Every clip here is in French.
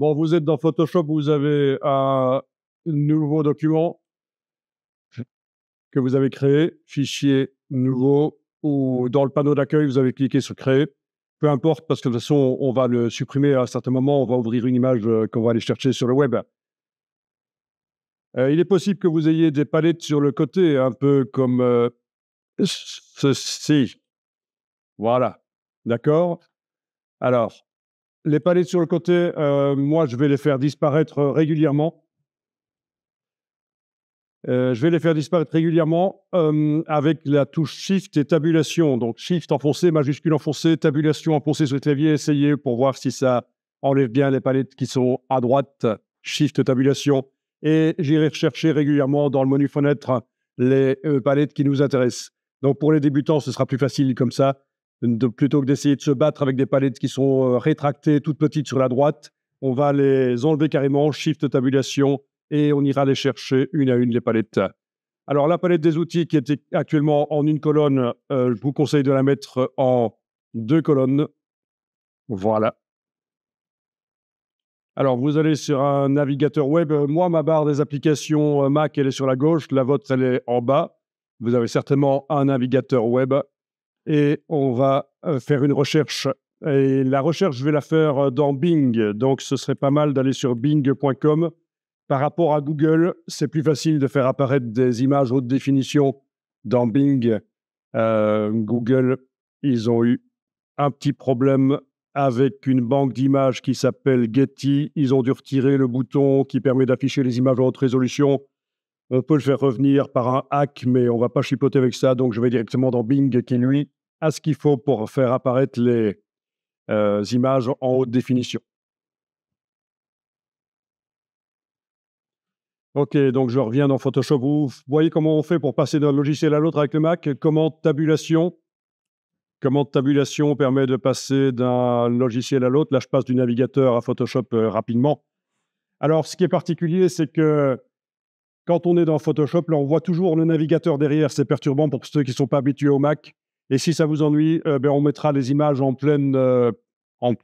Bon, vous êtes dans Photoshop, vous avez un nouveau document que vous avez créé, fichier nouveau, ou dans le panneau d'accueil, vous avez cliqué sur créer. Peu importe, parce que de toute façon, on va le supprimer à un certain moment, on va ouvrir une image qu'on va aller chercher sur le web. Il est possible que vous ayez des palettes sur le côté, un peu comme ceci. Voilà. D'accord? Alors, les palettes sur le côté, moi, je vais les faire disparaître régulièrement. Je vais les faire disparaître régulièrement avec la touche Shift et tabulation. Donc Shift enfoncé, majuscule enfoncé, tabulation enfoncée sur le clavier. Essayez pour voir si ça enlève bien les palettes qui sont à droite. Shift, tabulation. Et j'irai rechercher régulièrement dans le menu fenêtre les palettes qui nous intéressent. Donc pour les débutants, ce sera plus facile comme ça. Plutôt que d'essayer de se battre avec des palettes qui sont rétractées, toutes petites sur la droite, on va les enlever carrément. Shift, tabulation, et on ira les chercher une à une, les palettes. Alors, la palette des outils qui est actuellement en une colonne, je vous conseille de la mettre en 2 colonnes. Voilà. Alors, vous allez sur un navigateur web. Moi, ma barre des applications Mac, elle est sur la gauche. La vôtre, elle est en bas. Vous avez certainement un navigateur web. Et on va faire une recherche. Et la recherche, je vais la faire dans Bing. Donc, ce serait pas mal d'aller sur bing.com. Par rapport à Google, c'est plus facile de faire apparaître des images haute définition dans Bing. Google, ils ont eu un petit problème avec une banque d'images qui s'appelle Getty. Ils ont dû retirer le bouton qui permet d'afficher les images en haute résolution. On peut le faire revenir par un hack, mais on ne va pas chipoter avec ça. Donc, je vais directement dans Bing qui, lui, a ce qu'il faut pour faire apparaître les images en haute définition. OK, donc je reviens dans Photoshop. Vous voyez comment on fait pour passer d'un logiciel à l'autre avec le Mac? Commande tabulation. Commande tabulation permet de passer d'un logiciel à l'autre. Là, je passe du navigateur à Photoshop rapidement. Alors, ce qui est particulier, c'est que quand on est dans Photoshop, là, on voit toujours le navigateur derrière. C'est perturbant pour ceux qui ne sont pas habitués au Mac. Et si ça vous ennuie, on mettra les images en pleine, en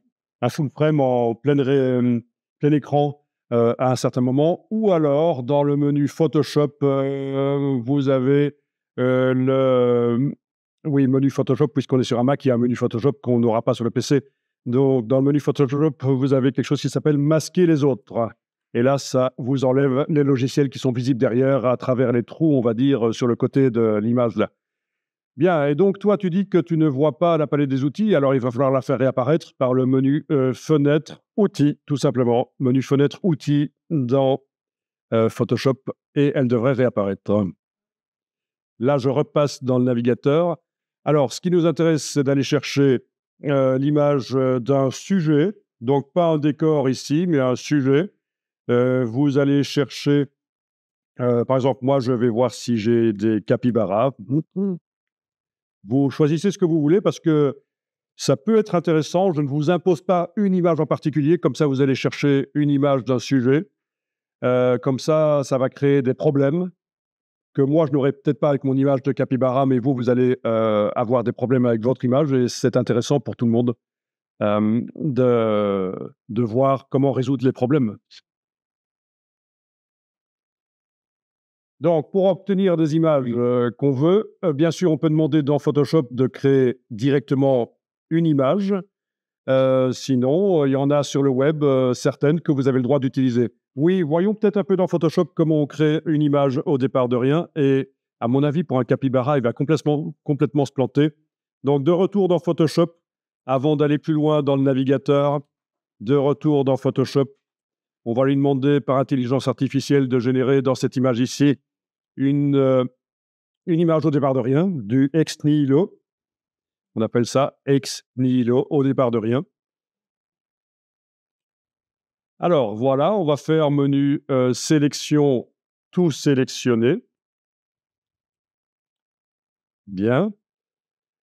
un full frame, en plein écran à un certain moment. Ou alors, dans le menu Photoshop, vous avez oui, menu Photoshop, puisqu'on est sur un Mac, il y a un menu Photoshop qu'on n'aura pas sur le PC. Donc, dans le menu Photoshop, vous avez quelque chose qui s'appelle masquer les autres. Et là, ça vous enlève les logiciels qui sont visibles derrière, à travers les trous, on va dire, sur le côté de l'image là. Bien, et donc toi, tu dis que tu ne vois pas la palette des outils, alors il va falloir la faire réapparaître par le menu fenêtre, outils, tout simplement. Menu fenêtre, outils dans Photoshop, et elle devrait réapparaître. Là, je repasse dans le navigateur. Alors, ce qui nous intéresse, c'est d'aller chercher l'image d'un sujet, donc pas un décor ici, mais un sujet. Vous allez chercher, par exemple, moi, je vais voir si j'ai des capybaras. Vous choisissez ce que vous voulez parce que ça peut être intéressant. Je ne vous impose pas une image en particulier. Comme ça, vous allez chercher une image d'un sujet. Comme ça va créer des problèmes que moi, je n'aurais peut-être pas avec mon image de capybara, mais vous, vous allez avoir des problèmes avec votre image et c'est intéressant pour tout le monde de voir comment résoudre les problèmes. Donc, pour obtenir des images qu'on veut, bien sûr, on peut demander dans Photoshop de créer directement une image. Sinon, il y en a sur le web certaines que vous avez le droit d'utiliser. Oui, voyons peut-être un peu dans Photoshop comment on crée une image au départ de rien. Et à mon avis, pour un capybara, il va complètement se planter. Donc, de retour dans Photoshop, avant d'aller plus loin dans le navigateur, de retour dans Photoshop, on va lui demander par intelligence artificielle de générer dans cette image ici une, euh, une image au départ de rien, du ex nihilo. On appelle ça ex nihilo, au départ de rien. Alors voilà, on va faire menu sélection, tout sélectionner. Bien.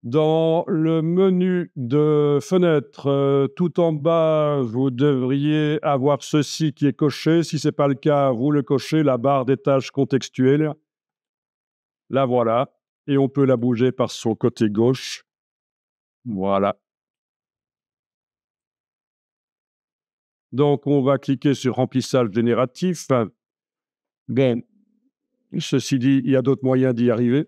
Dans le menu de fenêtre, tout en bas, vous devriez avoir ceci qui est coché. Si ce n'est pas le cas, vous le cochez, la barre des tâches contextuelles. La voilà. Et on peut la bouger par son côté gauche. Voilà. Donc, on va cliquer sur remplissage génératif. Bon, ceci dit, il y a d'autres moyens d'y arriver.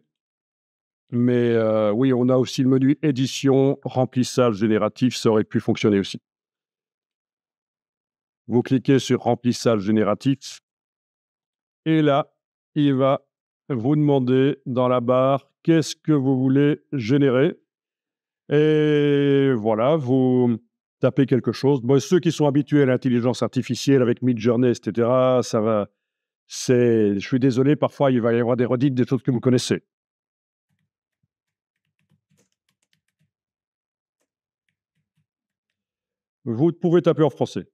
Mais oui, on a aussi le menu édition, remplissage génératif, ça aurait pu fonctionner aussi. Vous cliquez sur remplissage génératif et là, il va vous demander dans la barre qu'est-ce que vous voulez générer. Et voilà, vous tapez quelque chose. Bon, ceux qui sont habitués à l'intelligence artificielle avec Midjourney, etc., ça va. Je suis désolé, parfois il va y avoir des redites des choses que vous connaissez. Vous pouvez taper en français.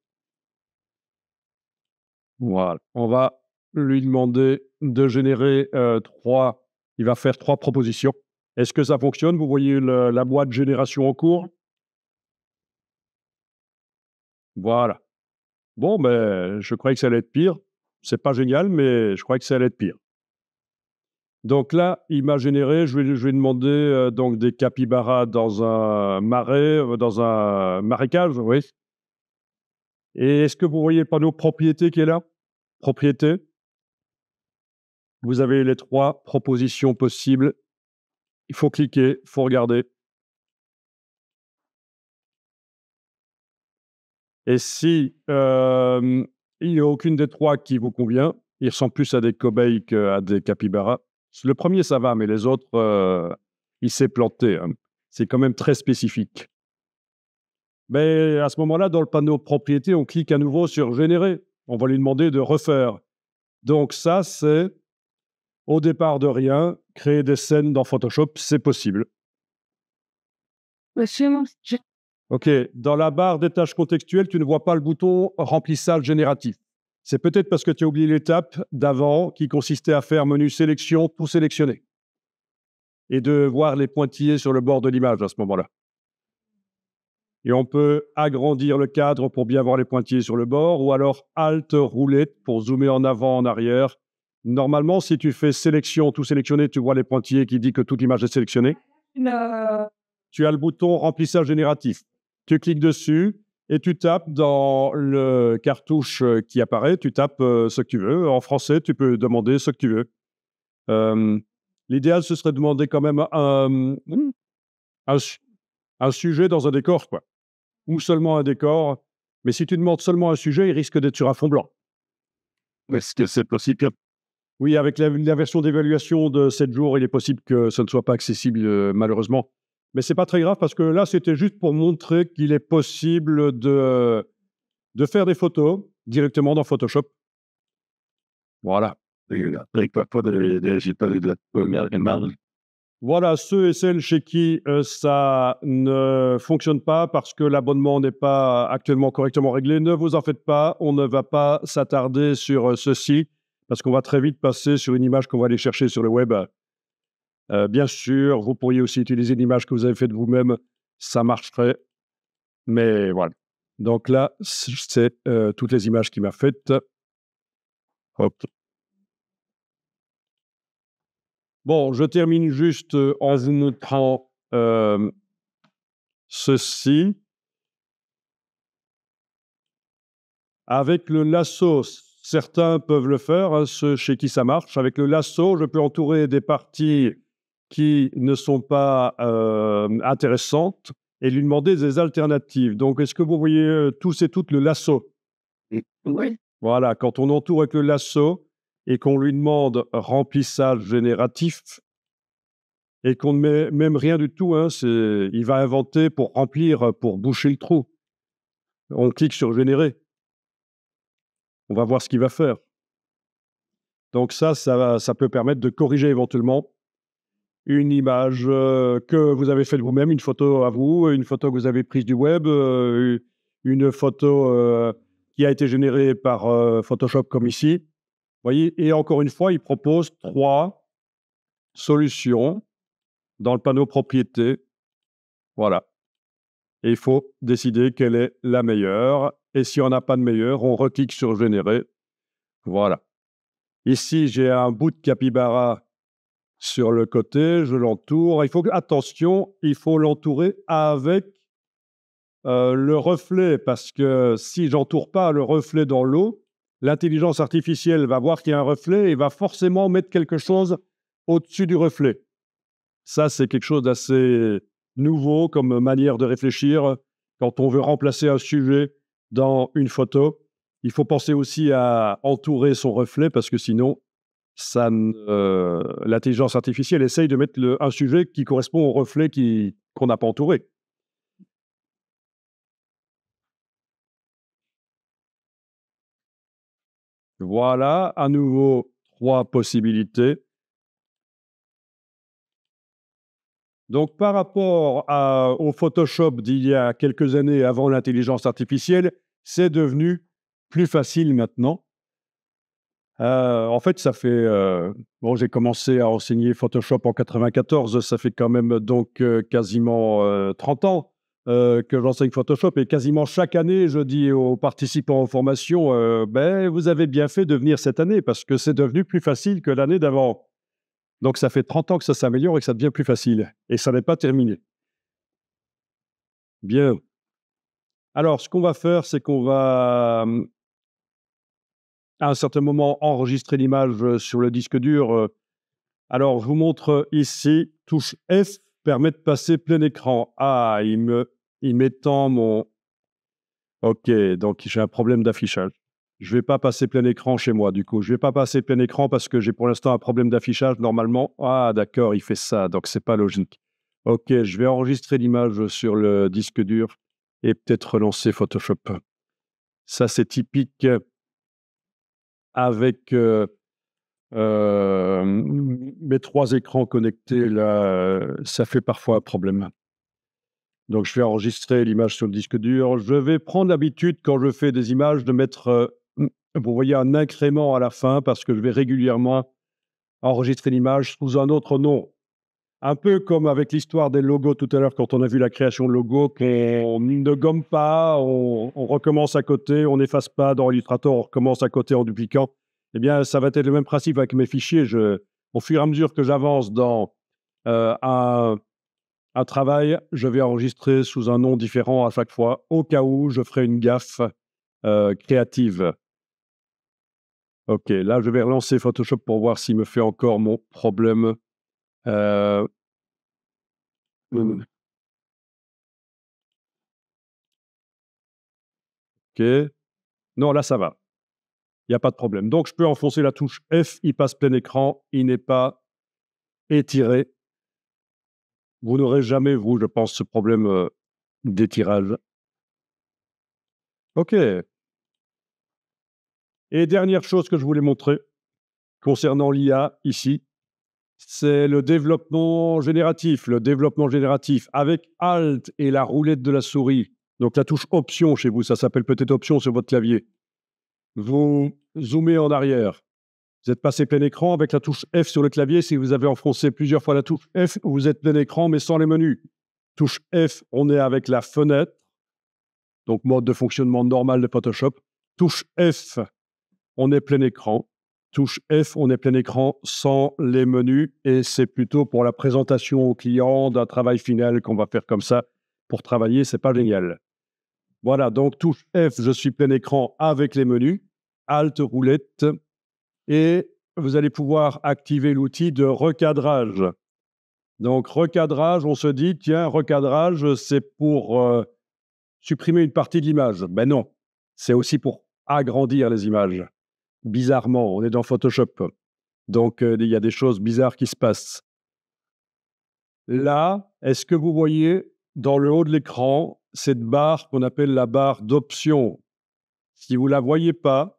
Voilà. On va lui demander de générer trois. Il va faire 3 propositions. Est-ce que ça fonctionne? Vous voyez la boîte génération en cours? Voilà. Bon, ben, je croyais que ça allait être pire. C'est pas génial, mais je croyais que ça allait être pire. Donc là, il m'a généré, je vais demander donc des capybaras dans un marais, dans un marécage, oui. Et est-ce que vous voyez le panneau propriété qui est là? Propriété. Vous avez les 3 propositions possibles. Il faut cliquer, il faut regarder. Et si il n'y a aucune des 3 qui vous convient, ils ressemblent plus à des cobayes qu'à des capybaras. Le premier, ça va, mais les autres, il s'est planté, hein. C'est quand même très spécifique. Mais à ce moment-là, dans le panneau propriété, on clique à nouveau sur générer. On va lui demander de refaire. Donc ça, c'est au départ de rien, créer des scènes dans Photoshop, c'est possible. OK, dans la barre des tâches contextuelles, tu ne vois pas le bouton remplissage génératif. C'est peut-être parce que tu as oublié l'étape d'avant qui consistait à faire menu sélection pour sélectionner et de voir les pointillés sur le bord de l'image à ce moment-là. Et on peut agrandir le cadre pour bien voir les pointillés sur le bord ou alors Alt roulette pour zoomer en avant, en arrière. Normalement, si tu fais sélection, tout sélectionner, tu vois les pointillés qui disent que toute l'image est sélectionnée. Tu as le bouton remplissage génératif. Tu cliques dessus et tu tapes dans le cartouche qui apparaît, tu tapes ce que tu veux. En français, tu peux demander ce que tu veux. L'idéal, ce serait de demander quand même un sujet dans un décor, quoi. Ou seulement un décor. Mais si tu demandes seulement un sujet, il risque d'être sur un fond blanc. Est-ce que c'est possible? Oui, avec la version d'évaluation de 7 jours, il est possible que ce ne soit pas accessible, malheureusement. Mais c'est pas très grave parce que là, c'était juste pour montrer qu'il est possible de faire des photos directement dans Photoshop. Voilà. Voilà, ceux et celles chez qui ça ne fonctionne pas parce que l'abonnement n'est pas actuellement correctement réglé, ne vous en faites pas, on ne va pas s'attarder sur ceci parce qu'on va très vite passer sur une image qu'on va aller chercher sur le web. Bien sûr, vous pourriez aussi utiliser une image que vous avez faite vous-même, ça marcherait, mais voilà. Donc là, c'est toutes les images qu'il m'a faites. Hop. Bon, je termine juste en vous montrant ceci. Avec le lasso, certains peuvent le faire, hein, ceux chez qui ça marche. Avec le lasso, je peux entourer des parties qui ne sont pas intéressantes et lui demander des alternatives. Donc, est-ce que vous voyez tous et toutes le lasso? Oui. Voilà, quand on entoure avec le lasso et qu'on lui demande remplissage génératif et qu'on ne met même rien du tout, hein, il va inventer pour remplir, pour boucher le trou. On clique sur générer. On va voir ce qu'il va faire. Donc ça peut permettre de corriger éventuellement une image que vous avez faite vous-même, une photo à vous, une photo que vous avez prise du web, une photo qui a été générée par Photoshop comme ici. Voyez, et encore une fois, il propose 3 solutions dans le panneau propriété. Voilà. Et il faut décider quelle est la meilleure. Et si on n'a pas de meilleure, on reclique sur générer. Voilà. Ici, j'ai un bout de capybara sur le côté, je l'entoure. Attention, il faut l'entourer avec le reflet, parce que si j'entoure pas le reflet dans l'eau, l'intelligence artificielle va voir qu'il y a un reflet et va forcément mettre quelque chose au-dessus du reflet. Ça, c'est quelque chose d'assez nouveau comme manière de réfléchir. Quand on veut remplacer un sujet dans une photo, il faut penser aussi à entourer son reflet parce que sinon, l'intelligence artificielle essaye de mettre un sujet qui correspond au reflet qu'on n'a pas entouré. Voilà, à nouveau, 3 possibilités. Donc, par rapport au Photoshop d'il y a quelques années avant l'intelligence artificielle, c'est devenu plus facile maintenant. En fait, ça fait, bon, j'ai commencé à enseigner Photoshop en 94, ça fait quand même donc quasiment 30 ans que j'enseigne Photoshop et quasiment chaque année, je dis aux participants aux formations, ben, vous avez bien fait de venir cette année parce que c'est devenu plus facile que l'année d'avant. Donc, ça fait 30 ans que ça s'améliore et que ça devient plus facile. Et ça n'est pas terminé. Bien. Alors, ce qu'on va faire, c'est qu'on va, à un certain moment, enregistrer l'image sur le disque dur. Alors, je vous montre ici, touche F permet de passer plein écran. Ah, il m'étend mon... OK, donc j'ai un problème d'affichage. Je ne vais pas passer plein écran chez moi, du coup. Je ne vais pas passer plein écran parce que j'ai pour l'instant un problème d'affichage normalement. Ah, d'accord, il fait ça, donc c'est pas logique. OK, je vais enregistrer l'image sur le disque dur et peut-être relancer Photoshop. Ça, c'est typique avec mes 3 écrans connectés, là, ça fait parfois un problème. Donc, je vais enregistrer l'image sur le disque dur. Je vais prendre l'habitude, quand je fais des images, de mettre, vous voyez, un incrément à la fin parce que je vais régulièrement enregistrer l'image sous un autre nom. Un peu comme avec l'histoire des logos tout à l'heure, quand on a vu la création de logos, qu'on ne gomme pas, on recommence à côté, on n'efface pas dans Illustrator, on recommence à côté en dupliquant. Eh bien, ça va être le même principe avec mes fichiers. Au fur et à mesure que j'avance dans un travail, je vais enregistrer sous un nom différent à chaque fois, au cas où je ferai une gaffe créative. OK, là, je vais relancer Photoshop pour voir s'il me fait encore mon problème. Euh, OK. Non, là, ça va. Il n'y a pas de problème. Donc, je peux enfoncer la touche F, il passe plein écran, il n'est pas étiré. Vous n'aurez jamais, vous, je pense, ce problème d'étirage. OK. Et dernière chose que je voulais montrer concernant l'IA ici, c'est le développement génératif. Le développement génératif avec Alt et la roulette de la souris. Donc, la touche Option chez vous, ça s'appelle peut-être Option sur votre clavier. Vous zoomez en arrière. Vous êtes passé plein écran avec la touche F sur le clavier. Si vous avez enfoncé plusieurs fois la touche F, vous êtes plein écran, mais sans les menus. Touche F, on est avec la fenêtre, donc mode de fonctionnement normal de Photoshop. Touche F, on est plein écran. Touche F, on est plein écran sans les menus. Et c'est plutôt pour la présentation au client d'un travail final qu'on va faire comme ça. Pour travailler, c'est pas génial. Voilà, donc touche F, je suis plein écran avec les menus. Alt, roulette. Et vous allez pouvoir activer l'outil de recadrage. Donc, recadrage, on se dit, tiens, recadrage, c'est pour supprimer une partie de l'image. Ben non, c'est aussi pour agrandir les images. Bizarrement, on est dans Photoshop. Donc, il y a des choses bizarres qui se passent. Là, est-ce que vous voyez dans le haut de l'écran cette barre qu'on appelle la barre d'options? Si vous ne la voyez pas,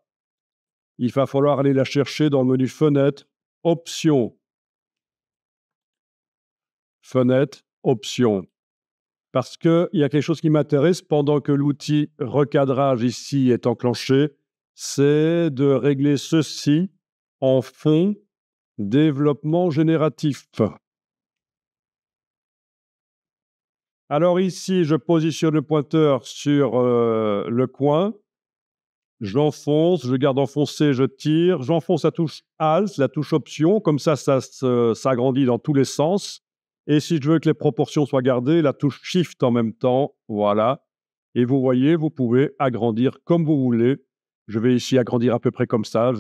il va falloir aller la chercher dans le menu Fenêtre, Options. Fenêtre, Options. Parce qu'il y a quelque chose qui m'intéresse pendant que l'outil recadrage ici est enclenché, c'est de régler ceci en fond développement génératif. Alors ici, je positionne le pointeur sur le coin, j'enfonce, je garde enfoncé, je tire, j'enfonce la touche Alt, la touche Option, comme ça s'agrandit dans tous les sens. Et si je veux que les proportions soient gardées, la touche Shift en même temps, voilà. Et vous voyez, vous pouvez agrandir comme vous voulez. Je vais ici agrandir à peu près comme ça.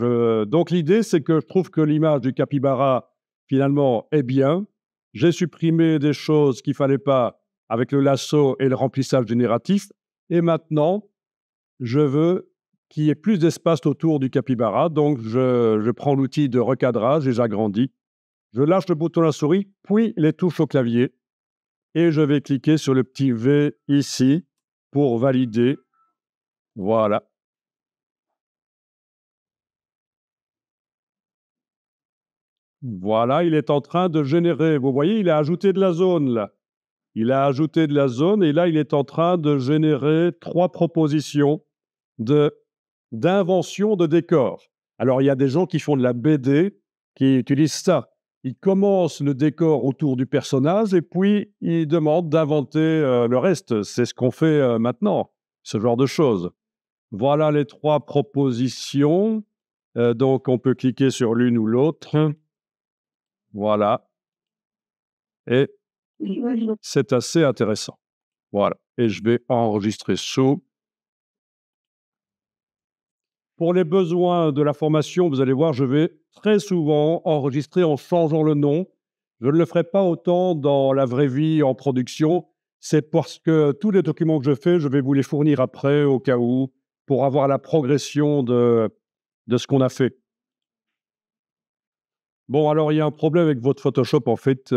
Donc l'idée, c'est que je trouve que l'image du capybara, finalement, est bien. J'ai supprimé des choses qu'il ne fallait pas avec le lasso et le remplissage génératif. Et maintenant, je veux qu'il y ait plus d'espace autour du capybara. Donc, je prends l'outil de recadrage et j'agrandis. Je lâche le bouton de la souris, puis les touches au clavier. Et je vais cliquer sur le petit V ici pour valider. Voilà. Voilà, il est en train de générer. Vous voyez, il a ajouté de la zone là. Il a ajouté de la zone et là, il est en train de générer 3 propositions d'invention de décor. Alors, il y a des gens qui font de la BD qui utilisent ça. Ils commencent le décor autour du personnage et puis ils demandent d'inventer le reste. C'est ce qu'on fait maintenant, ce genre de choses. Voilà les 3 propositions. Donc, on peut cliquer sur l'une ou l'autre. Voilà. Et c'est assez intéressant. Voilà. Et je vais enregistrer sous. Pour les besoins de la formation, vous allez voir, je vais très souvent enregistrer en changeant le nom. Je ne le ferai pas autant dans la vraie vie en production. C'est parce que tous les documents que je fais, je vais vous les fournir après au cas où pour avoir la progression de ce qu'on a fait. Bon, alors il y a un problème avec votre Photoshop, en fait,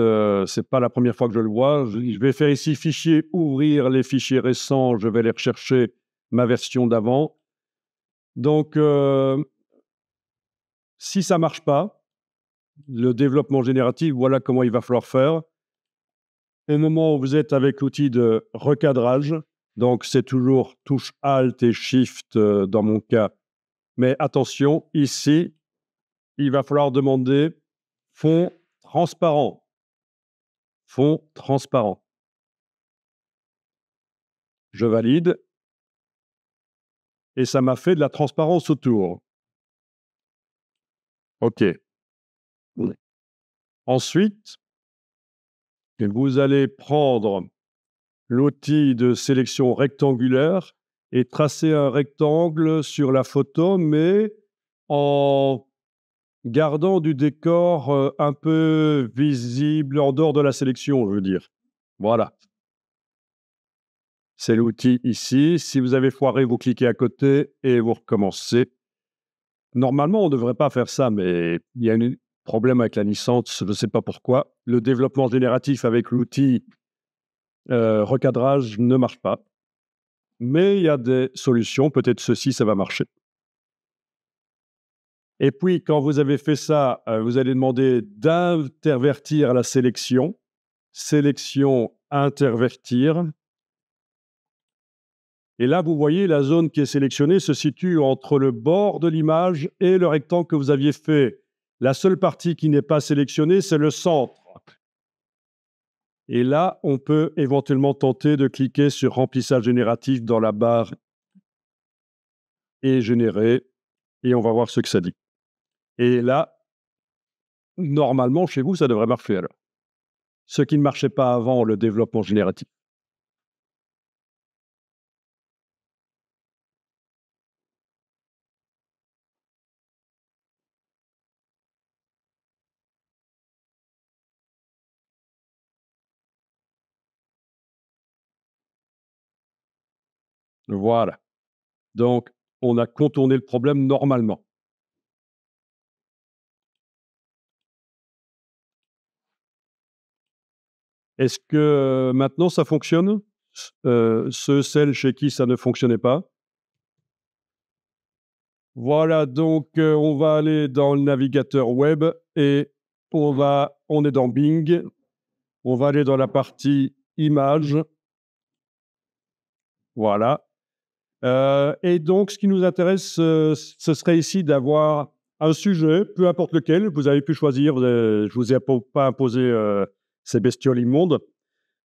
c'est pas la première fois que je le vois. Je vais faire ici fichier, ouvrir les fichiers récents, je vais aller rechercher ma version d'avant. Donc, si ça marche pas, le développement génératif, voilà comment il va falloir faire. Au moment où vous êtes avec l'outil de recadrage, donc c'est toujours touche Alt et Shift dans mon cas. Mais attention, ici, il va falloir demander fond transparent. Fond transparent. Je valide. Et ça m'a fait de la transparence autour. OK. Ensuite, vous allez prendre l'outil de sélection rectangulaire et tracer un rectangle sur la photo, mais en gardant du décor un peu visible en dehors de la sélection, je veux dire. Voilà. C'est l'outil ici. Si vous avez foiré, vous cliquez à côté et vous recommencez. Normalement, on ne devrait pas faire ça, mais il y a un problème avec la licence, je ne sais pas pourquoi. Le développement génératif avec l'outil recadrage ne marche pas. Mais il y a des solutions, peut-être ceci, ça va marcher. Et puis, quand vous avez fait ça, vous allez demander d'intervertir la sélection. Sélection, intervertir. Et là, vous voyez, la zone qui est sélectionnée se situe entre le bord de l'image et le rectangle que vous aviez fait. La seule partie qui n'est pas sélectionnée, c'est le centre. Et là, on peut éventuellement tenter de cliquer sur remplissage génératif dans la barre et générer. Et on va voir ce que ça dit. Et là, normalement, chez vous, ça devrait marcher alors. Ce qui ne marchait pas avant le développement génératif. Voilà. Donc, on a contourné le problème normalement. Est-ce que maintenant ça fonctionne? Celles chez qui ça ne fonctionnait pas? Voilà, donc on va aller dans le navigateur web et on est dans Bing. On va aller dans la partie images. Voilà. Et donc, ce qui nous intéresse, ce serait ici d'avoir un sujet, peu importe lequel. Vous avez pu choisir. Je ne vous ai pas imposé ces bestioles immondes.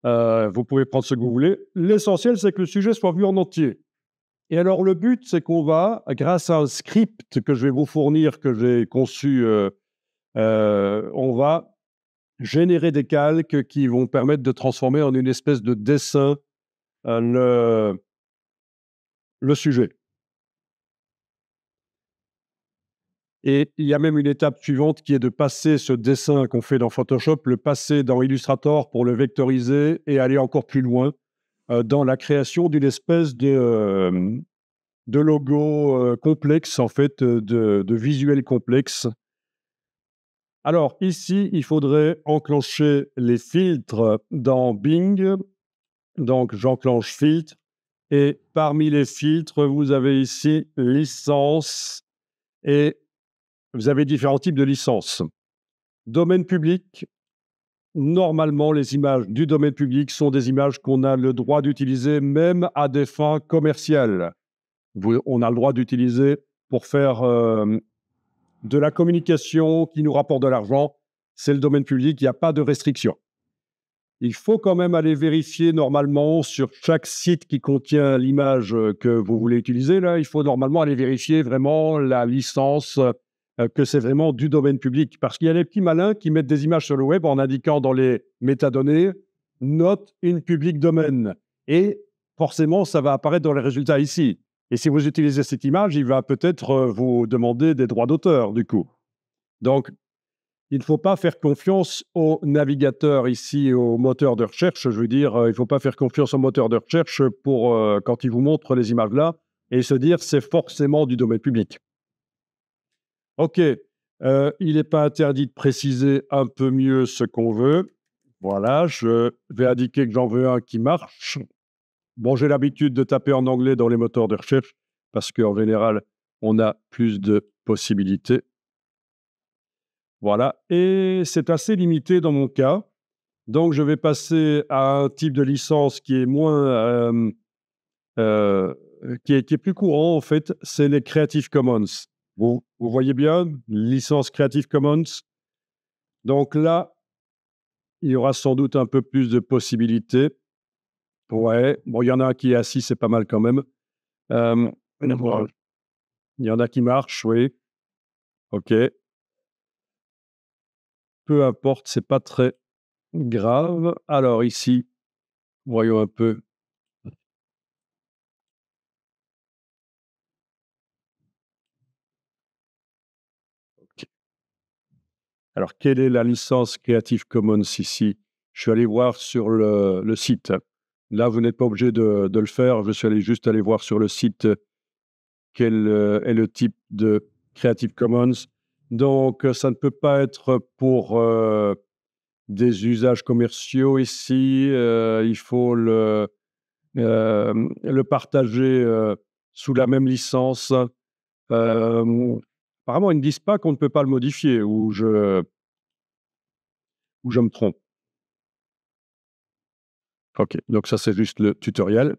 Vous pouvez prendre ce que vous voulez. L'essentiel, c'est que le sujet soit vu en entier. Et alors, le but, c'est qu'on va, grâce à un script que je vais vous fournir, que j'ai conçu, on va générer des calques qui vont permettre de transformer en une espèce de dessin le le sujet. Et il y a même une étape suivante qui est de passer ce dessin qu'on fait dans Photoshop, le passer dans Illustrator pour le vectoriser et aller encore plus loin dans la création d'une espèce de logo complexe, en fait, de visuel complexe. Alors ici, il faudrait enclencher les filtres dans Bing. Donc j'enclenche filtre et parmi les filtres, vous avez ici licence et vous avez différents types de licences. Domaine public, normalement, les images du domaine public sont des images qu'on a le droit d'utiliser même à des fins commerciales. On a le droit d'utiliser pour faire de la communication qui nous rapporte de l'argent. C'est le domaine public, il n'y a pas de restriction. Il faut quand même aller vérifier normalement sur chaque site qui contient l'image que vous voulez utiliser. Là, il faut normalement aller vérifier vraiment la licence, que c'est vraiment du domaine public. Parce qu'il y a les petits malins qui mettent des images sur le web en indiquant dans les métadonnées « Note in public domain ». Et forcément, ça va apparaître dans les résultats ici. Et si vous utilisez cette image, il va peut-être vous demander des droits d'auteur, du coup. Donc, il ne faut pas faire confiance au navigateur ici, au moteur de recherche. Je veux dire, il ne faut pas faire confiance au moteur de recherche pour, quand il vous montre les images là, et se dire c'est forcément du domaine public. OK, il n'est pas interdit de préciser un peu mieux ce qu'on veut. Voilà, je vais indiquer que j'en veux un qui marche. Bon, j'ai l'habitude de taper en anglais dans les moteurs de recherche parce qu'en général, on a plus de possibilités. Voilà, et c'est assez limité dans mon cas. Donc, je vais passer à un type de licence qui est moins, euh, qui est plus courant en fait, c'est les Creative Commons. Vous voyez bien, licence Creative Commons. Donc là, il y aura sans doute un peu plus de possibilités. Ouais, bon, il y en a un qui est assis, c'est pas mal quand même. Euh, il y en a qui marchent, oui. OK. Peu importe, c'est pas très grave. Alors ici, voyons un peu. OK. Alors, quelle est la licence Creative Commons ici? Je suis allé voir sur le site. Là, vous n'êtes pas obligé de le faire. Je suis allé juste aller voir sur le site quel est le type de Creative Commons. Donc, ça ne peut pas être pour des usages commerciaux ici. Il faut le partager sous la même licence. Apparemment, ils ne disent pas qu'on ne peut pas le modifier ou je me trompe. OK, donc ça, c'est juste le tutoriel.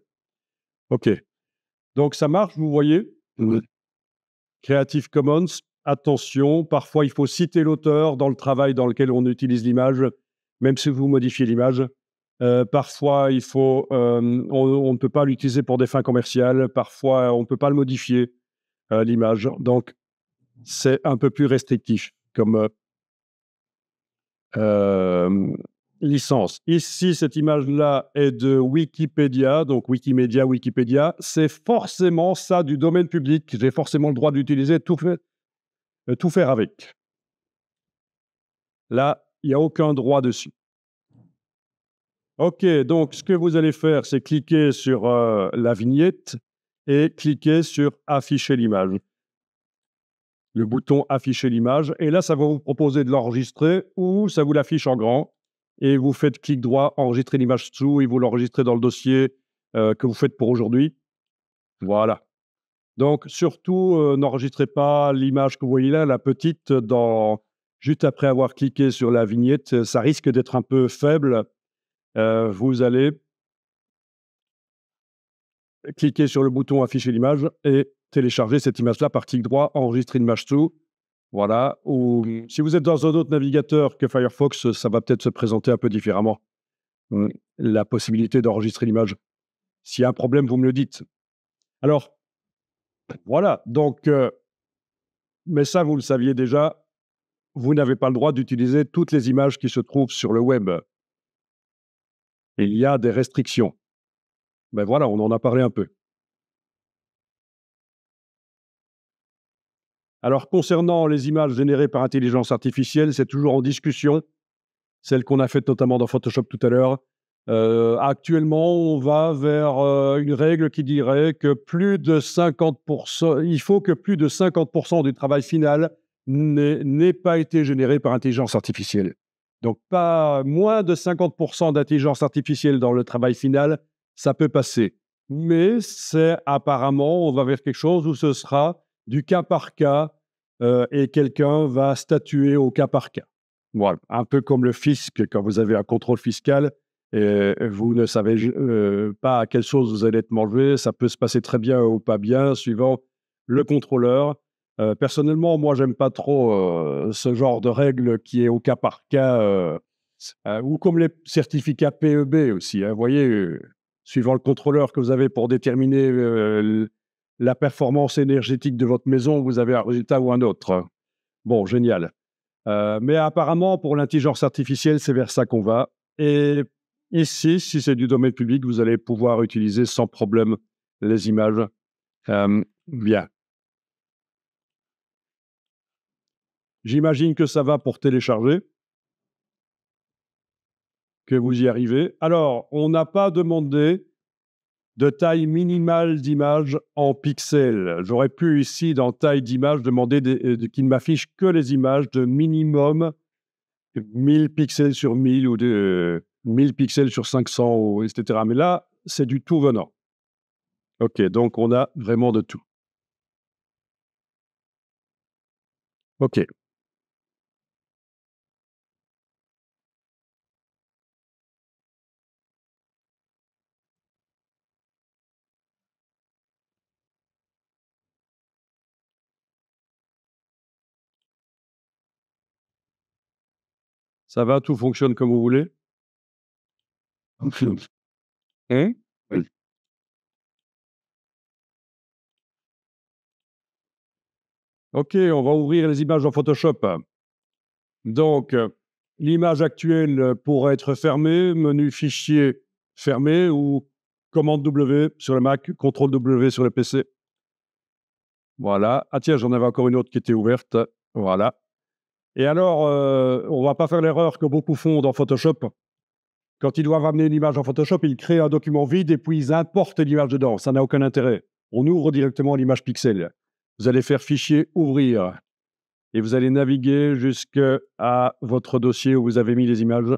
OK, donc ça marche, vous voyez? Oui. Creative Commons, attention, parfois il faut citer l'auteur dans le travail dans lequel on utilise l'image, même si vous modifiez l'image. Parfois, on ne peut pas l'utiliser pour des fins commerciales. Parfois, on ne peut pas le modifier, l'image. Donc, c'est un peu plus restrictif comme euh, licence. Ici, cette image-là est de Wikipédia, donc Wikipédia, c'est forcément ça du domaine public. J'ai forcément le droit d'utiliser, tout faire avec. Là, il n'y a aucun droit dessus. OK, donc ce que vous allez faire, c'est cliquer sur la vignette et cliquer sur afficher l'image. Le bouton afficher l'image. Et là, ça va vous proposer de l'enregistrer ou ça vous l'affiche en grand. Et vous faites clic droit, enregistrer l'image dessous et vous l'enregistrez dans le dossier que vous faites pour aujourd'hui. Voilà. Donc, surtout, n'enregistrez pas l'image que vous voyez là, la petite, juste après avoir cliqué sur la vignette. Ça risque d'être un peu faible. Vous allez cliquer sur le bouton afficher l'image et télécharger cette image-là par clic droit, enregistrer l'image dessous. Voilà. Ou si vous êtes dans un autre navigateur que Firefox, ça va peut-être se présenter un peu différemment. La possibilité d'enregistrer l'image. S'il y a un problème, vous me le dites. Alors, voilà. Donc, mais ça, vous le saviez déjà, vous n'avez pas le droit d'utiliser toutes les images qui se trouvent sur le web. Il y a des restrictions. Ben voilà, on en a parlé un peu. Alors, concernant les images générées par intelligence artificielle, c'est toujours en discussion, celle qu'on a faite notamment dans Photoshop tout à l'heure. Actuellement, on va vers une règle qui dirait que plus de 50%, il faut que plus de 50% du travail final n'ait pas été généré par intelligence artificielle. Donc, pas moins de 50% d'intelligence artificielle dans le travail final, ça peut passer. Mais c'est apparemment, on va vers quelque chose où ce sera du cas par cas et quelqu'un va statuer au cas par cas. Voilà, un peu comme le fisc, quand vous avez un contrôle fiscal, et vous ne savez pas à quelle chose vous allez être mangé, ça peut se passer très bien ou pas bien, suivant le contrôleur. Personnellement, moi, j'aime pas trop ce genre de règle qui est au cas par cas, ou comme les certificats PEB aussi. Vous voyez, suivant le contrôleur que vous avez pour déterminer la performance énergétique de votre maison, vous avez un résultat ou un autre. Bon, génial. Mais apparemment, pour l'intelligence artificielle, c'est vers ça qu'on va. Et ici, si c'est du domaine public, vous allez pouvoir utiliser sans problème les images. Bien. J'imagine que ça va pour télécharger, que vous y arrivez. Alors, on n'a pas demandé de taille minimale d'image en pixels. J'aurais pu ici, dans taille d'image, demander qu'il ne m'affiche que les images de minimum 1000 pixels sur 1000 ou de 1000 pixels sur 500, ou, etc. Mais là, c'est du tout venant. OK, donc on a vraiment de tout. OK. Ça va, tout fonctionne comme vous voulez? Hein? Oui. OK, on va ouvrir les images dans Photoshop. Donc, l'image actuelle pourrait être fermée, menu fichier fermé ou commande W sur le Mac, contrôle W sur le PC. Voilà. Ah tiens, j'en avais encore une autre qui était ouverte. Voilà. Et alors, on va pas faire l'erreur que beaucoup font dans Photoshop. Quand ils doivent amener une image en Photoshop, ils créent un document vide et puis ils importent l'image dedans. Ça n'a aucun intérêt. On ouvre directement l'image pixel. Vous allez faire fichier ouvrir et vous allez naviguer jusqu'à votre dossier où vous avez mis les images.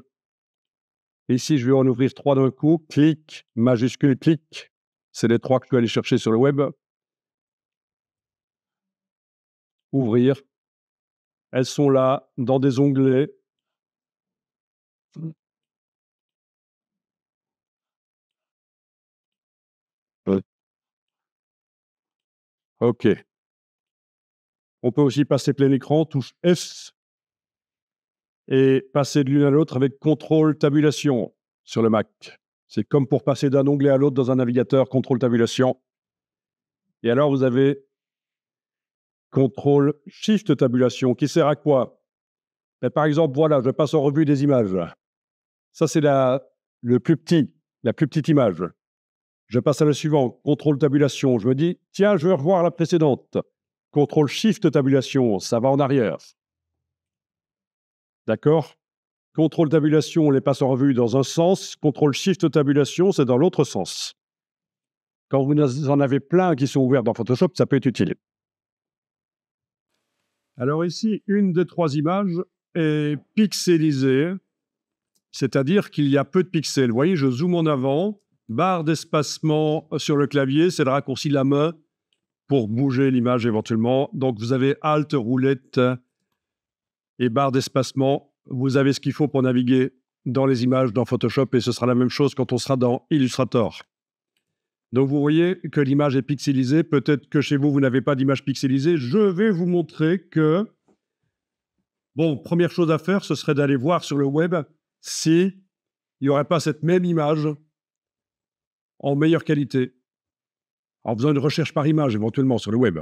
Ici, je vais en ouvrir 3 d'un coup. Clic, majuscule, clic. C'est les 3 que je peux aller chercher sur le web. Ouvrir. Elles sont là, dans des onglets. OK. On peut aussi passer plein écran, touche S, et passer de l'une à l'autre avec contrôle tabulation sur le Mac. C'est comme pour passer d'un onglet à l'autre dans un navigateur, contrôle tabulation. Et alors, vous avez contrôle shift tabulation qui sert à quoi? Par exemple, voilà, je passe en revue des images. Ça, c'est la plus petite image. Je passe à la suivante, contrôle tabulation. Je me dis, tiens, je vais revoir la précédente. Contrôle shift tabulation, ça va en arrière. D'accord? Contrôle tabulation, on les passe en revue dans un sens. Contrôle shift tabulation, c'est dans l'autre sens. Quand vous en avez plein qui sont ouverts dans Photoshop, ça peut être utile. Alors ici, une des 3 images est pixelisée, c'est-à-dire qu'il y a peu de pixels. Vous voyez, je zoome en avant, barre d'espacement sur le clavier, c'est le raccourci de la main pour bouger l'image éventuellement. Donc vous avez Alt, roulette et barre d'espacement. Vous avez ce qu'il faut pour naviguer dans les images dans Photoshop et ce sera la même chose quand on sera dans Illustrator. Donc vous voyez que l'image est pixelisée. Peut-être que chez vous, vous n'avez pas d'image pixelisée. Je vais vous montrer que... Bon, première chose à faire, ce serait d'aller voir sur le web s'il n'y aurait pas cette même image en meilleure qualité, en faisant une recherche par image éventuellement sur le web.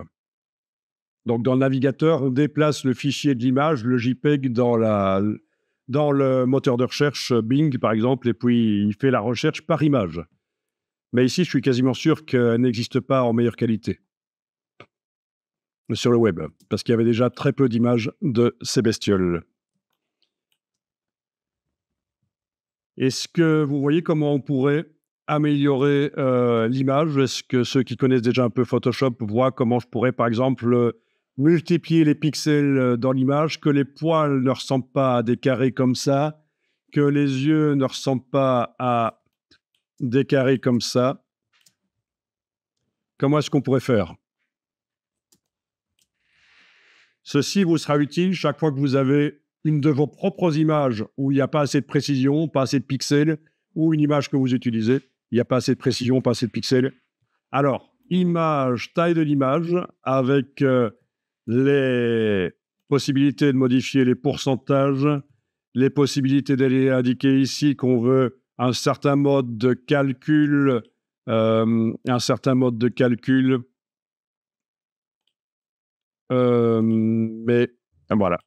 Donc dans le navigateur, on déplace le fichier de l'image, le JPEG, dans le moteur de recherche Bing par exemple, et puis il fait la recherche par image. Mais ici, je suis quasiment sûr qu'elle n'existe pas en meilleure qualité. sur le web, parce qu'il y avait déjà très peu d'images de ces bestioles. Est-ce que vous voyez comment on pourrait améliorer l'image? Est-ce que ceux qui connaissent déjà un peu Photoshop voient comment je pourrais, par exemple, multiplier les pixels dans l'image, que les poils ne ressemblent pas à des carrés comme ça, que les yeux ne ressemblent pas à des carrés comme ça? Comment est-ce qu'on pourrait faire? Ceci vous sera utile chaque fois que vous avez une de vos propres images où il n'y a pas assez de précision, pas assez de pixels, ou une image que vous utilisez, il n'y a pas assez de précision, pas assez de pixels. Alors, image, taille de l'image, avec les possibilités de modifier les pourcentages, les possibilités d'aller indiquer ici qu'on veut un certain mode de calcul, mais voilà.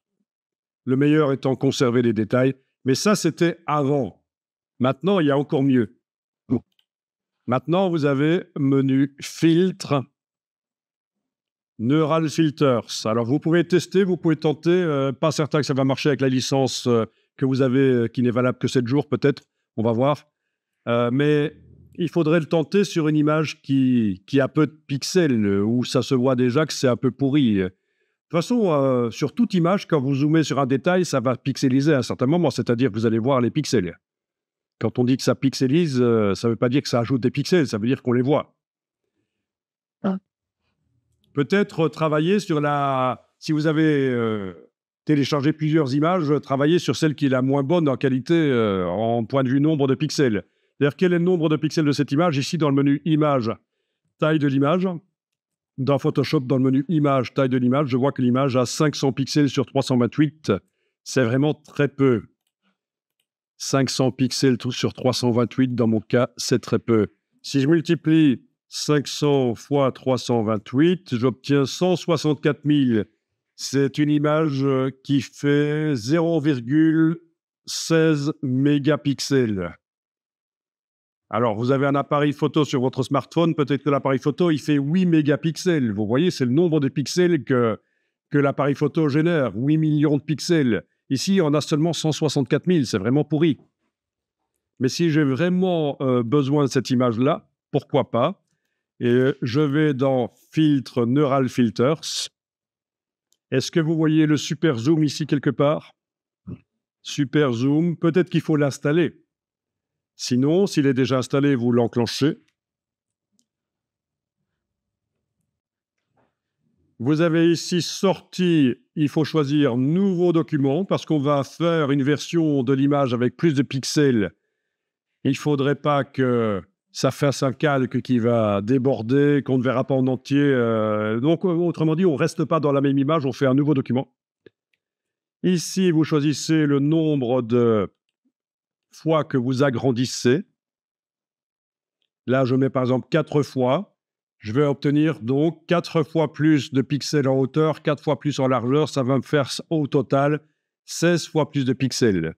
Le meilleur étant conserver les détails. Mais ça, c'était avant. Maintenant, il y a encore mieux. Maintenant, vous avez menu filtre, Neural Filters. Alors, vous pouvez tester, vous pouvez tenter. Pas certain que ça va marcher avec la licence que vous avez, qui n'est valable que 7 jours, peut-être. On va voir. Mais il faudrait le tenter sur une image qui a peu de pixels, où ça se voit déjà que c'est un peu pourri. De toute façon, sur toute image, quand vous zoomez sur un détail, ça va pixeliser à un certain moment, c'est-à-dire que vous allez voir les pixels. Quand on dit que ça pixelise, ça ne veut pas dire que ça ajoute des pixels, ça veut dire qu'on les voit. Ah. Peut-être travailler sur si vous avez téléchargé plusieurs images, travailler sur celle qui est la moins bonne en qualité, en point de vue nombre de pixels. C'est-à-dire, quel est le nombre de pixels de cette image? Ici, dans le menu Image, taille de l'image. Dans Photoshop, dans le menu Image, taille de l'image, je vois que l'image a 500 pixels sur 328. C'est vraiment très peu. 500 pixels sur 328, dans mon cas, c'est très peu. Si je multiplie 500 fois 328, j'obtiens 164 000. C'est une image qui fait 0,16 mégapixels. Alors, vous avez un appareil photo sur votre smartphone, peut-être que l'appareil photo, il fait 8 mégapixels. Vous voyez, c'est le nombre de pixels que l'appareil photo génère, 8 millions de pixels. Ici, on a seulement 164 000, c'est vraiment pourri. Mais si j'ai vraiment besoin de cette image-là, pourquoi pas? Et je vais dans Filtre, Neural Filters. Est-ce que vous voyez le super zoom ici quelque part? Super zoom, peut-être qu'il faut l'installer. Sinon, s'il est déjà installé, vous l'enclenchez. Vous avez ici sorti, il faut choisir nouveau document parce qu'on va faire une version de l'image avec plus de pixels. Il ne faudrait pas que ça fasse un calque qui va déborder, qu'on ne verra pas en entier. Donc, autrement dit, on ne reste pas dans la même image, on fait un nouveau document. Ici, vous choisissez le nombre de fois que vous agrandissez. Là, je mets par exemple 4 fois. Je vais obtenir donc 4 fois plus de pixels en hauteur, 4 fois plus en largeur. Ça va me faire au total 16 fois plus de pixels.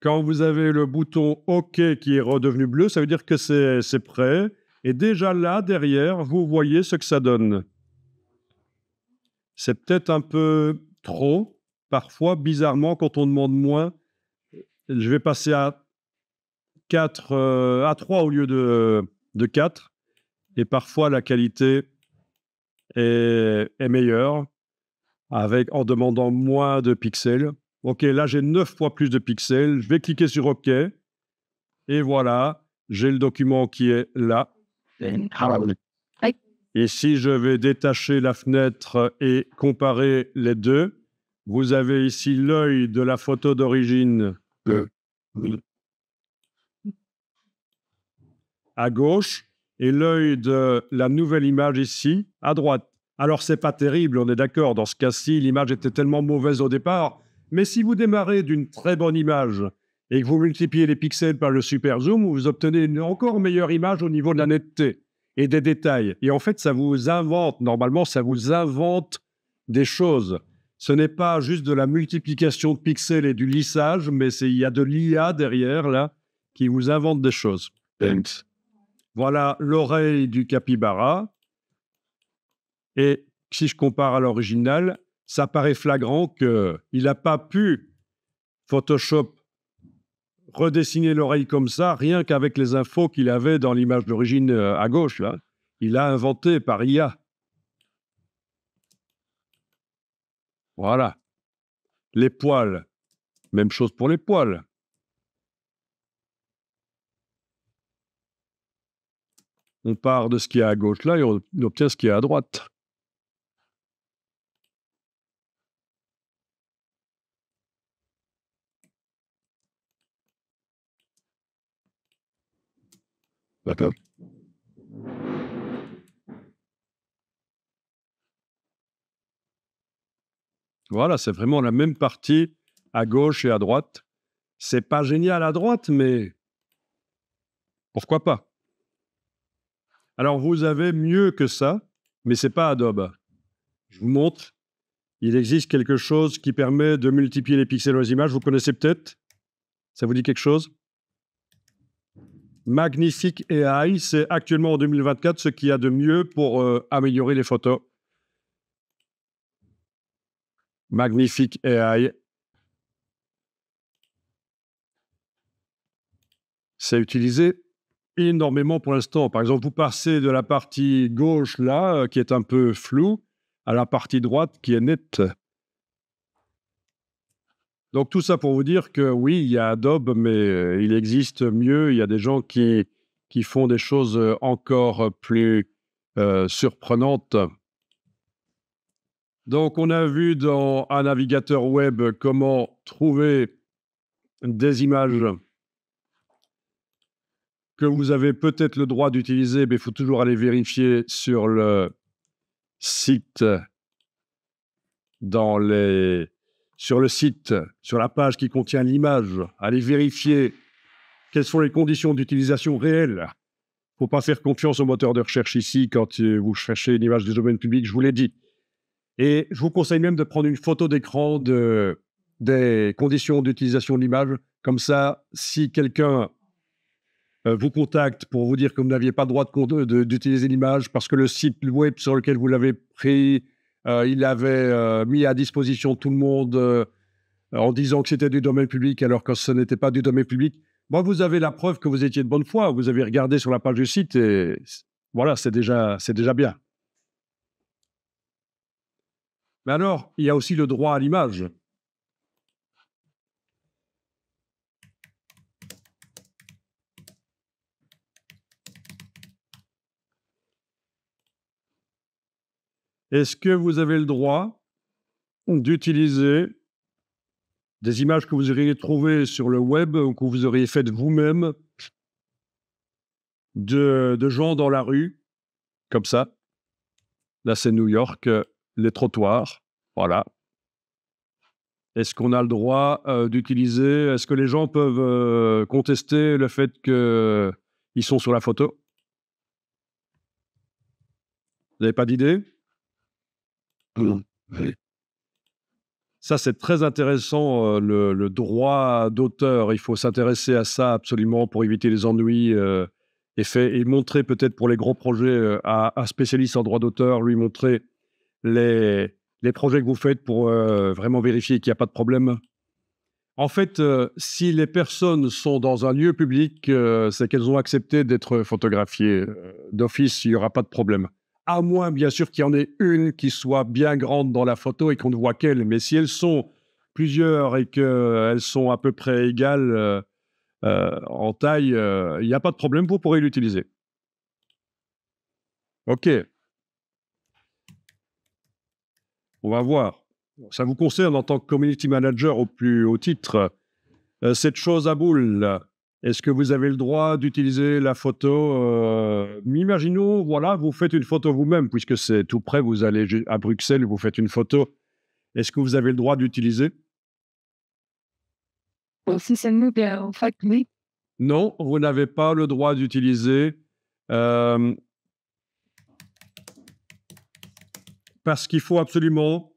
Quand vous avez le bouton OK qui est redevenu bleu, ça veut dire que c'est prêt. Et déjà là, derrière, vous voyez ce que ça donne. C'est peut-être un peu trop. Parfois, bizarrement, quand on demande moins, je vais passer à 3 au lieu de 4. Et parfois, la qualité est meilleure en demandant moins de pixels. OK, là, j'ai 9 fois plus de pixels. Je vais cliquer sur OK. Et voilà, j'ai le document qui est là. Et si je vais détacher la fenêtre et comparer les deux, vous avez ici l'œil de la photo d'origine à gauche et l'œil de la nouvelle image ici à droite. Alors, c'est pas terrible, on est d'accord. Dans ce cas-ci, l'image était tellement mauvaise au départ. Mais si vous démarrez d'une très bonne image et que vous multipliez les pixels par le super zoom, vous obtenez une encore meilleure image au niveau de la netteté et des détails. Et en fait, ça vous invente, normalement, ça vous invente des choses. Ce n'est pas juste de la multiplication de pixels et du lissage, mais il y a de l'IA derrière, là, qui vous invente des choses. Thanks. Voilà l'oreille du capybara. Et si je compare à l'original, ça paraît flagrant qu'il n'a pas pu Photoshop redessiner l'oreille comme ça, rien qu'avec les infos qu'il avait dans l'image d'origine à gauche. Là. Il a inventé par IA. Voilà. Les poils, même chose pour les poils. On part de ce qui est à gauche là et on obtient ce qui est à droite. D'accord. Voilà, c'est vraiment la même partie à gauche et à droite. C'est pas génial à droite, mais pourquoi pas? Alors, vous avez mieux que ça, mais c'est pas Adobe. Je vous montre. Il existe quelque chose qui permet de multiplier les pixels aux images. Vous connaissez peut-être? Ça vous dit quelque chose? Magnifique AI, c'est actuellement en 2024 ce qu'il y a de mieux pour améliorer les photos. Magnifique AI. C'est utilisé énormément pour l'instant. Par exemple, vous passez de la partie gauche, là, qui est un peu floue, à la partie droite, qui est nette. Donc, tout ça pour vous dire que oui, il y a Adobe, mais il existe mieux. Il y a des gens qui font des choses encore plus surprenantes. Donc, on a vu dans un navigateur web comment trouver des images que vous avez peut-être le droit d'utiliser, mais il faut toujours aller vérifier sur le site, sur le site, sur la page qui contient l'image. Allez vérifier quelles sont les conditions d'utilisation réelles. Il ne faut pas faire confiance au moteur de recherche ici quand vous cherchez une image du domaine public, je vous l'ai dit. Et je vous conseille même de prendre une photo d'écran des conditions d'utilisation de l'image. Comme ça, si quelqu'un vous contacte pour vous dire que vous n'aviez pas le droit d'utiliser l'image parce que le site web sur lequel vous l'avez pris, il avait mis à disposition tout le monde en disant que c'était du domaine public alors que ce n'était pas du domaine public. Moi, vous avez la preuve que vous étiez de bonne foi. Vous avez regardé sur la page du site et voilà, c'est déjà bien. Mais alors, il y a aussi le droit à l'image. Est-ce que vous avez le droit d'utiliser des images que vous auriez trouvées sur le web ou que vous auriez faites vous-même de gens dans la rue, comme ça? Là, c'est New York, les trottoirs, voilà. Est-ce qu'on a le droit d'utiliser... Est-ce que les gens peuvent contester le fait qu'ils sont sur la photo? Vous n'avez pas d'idée? Oui. Oui. Ça, c'est très intéressant, le droit d'auteur. Il faut s'intéresser à ça absolument pour éviter les ennuis et montrer peut-être pour les gros projets à un spécialiste en droit d'auteur, lui montrer les projets que vous faites pour vraiment vérifier qu'il n'y a pas de problème. En fait, si les personnes sont dans un lieu public, c'est qu'elles ont accepté d'être photographiées. D'office, il n'y aura pas de problème. À moins, bien sûr, qu'il y en ait une qui soit bien grande dans la photo et qu'on ne voit qu'elle. Mais si elles sont plusieurs et qu'elles sont à peu près égales en taille, il n'y a pas de problème, vous pourrez l'utiliser. OK. On va voir. Ça vous concerne en tant que community manager au plus haut titre. Cette chose à boule, est-ce que vous avez le droit d'utiliser la photo imaginons, voilà, vous faites une photo vous-même, puisque c'est tout près, vous allez à Bruxelles, vous faites une photo. Est-ce que vous avez le droit d'utiliser? Si c'est nous, en fait, oui. Non, vous n'avez pas le droit d'utiliser parce qu'il faut absolument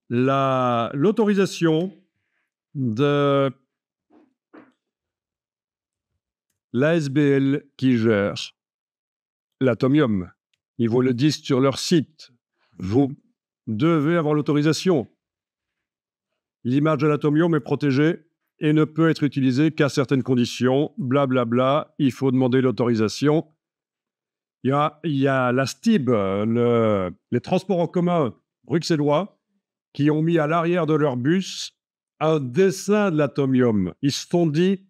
l'autorisation de l'ASBL qui gère l'Atomium. Ils vous le disent sur leur site. vous devez avoir l'autorisation. L'image de l'atomium est protégée et ne peut être utilisée qu'à certaines conditions. Blablabla, bla, bla, il faut demander l'autorisation. Il y a la STIB, les transports en commun bruxellois, qui ont mis à l'arrière de leur bus un dessin de l'atomium. Ils se sont dit,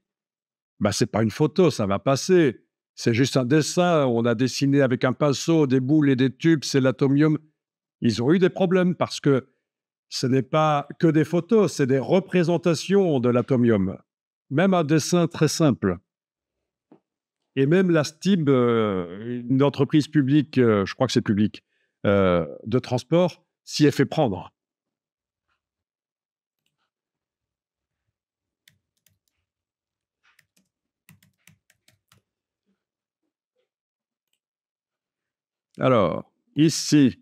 bah, c'est pas une photo, ça va passer. C'est juste un dessin, on a dessiné avec un pinceau des boules et des tubes, c'est l'atomium. Ils ont eu des problèmes parce que ce n'est pas que des photos, c'est des représentations de l'atomium. Même un dessin très simple. Et même la STIB, une entreprise publique, je crois que c'est public, de transport, s'y est fait prendre. Alors, ici,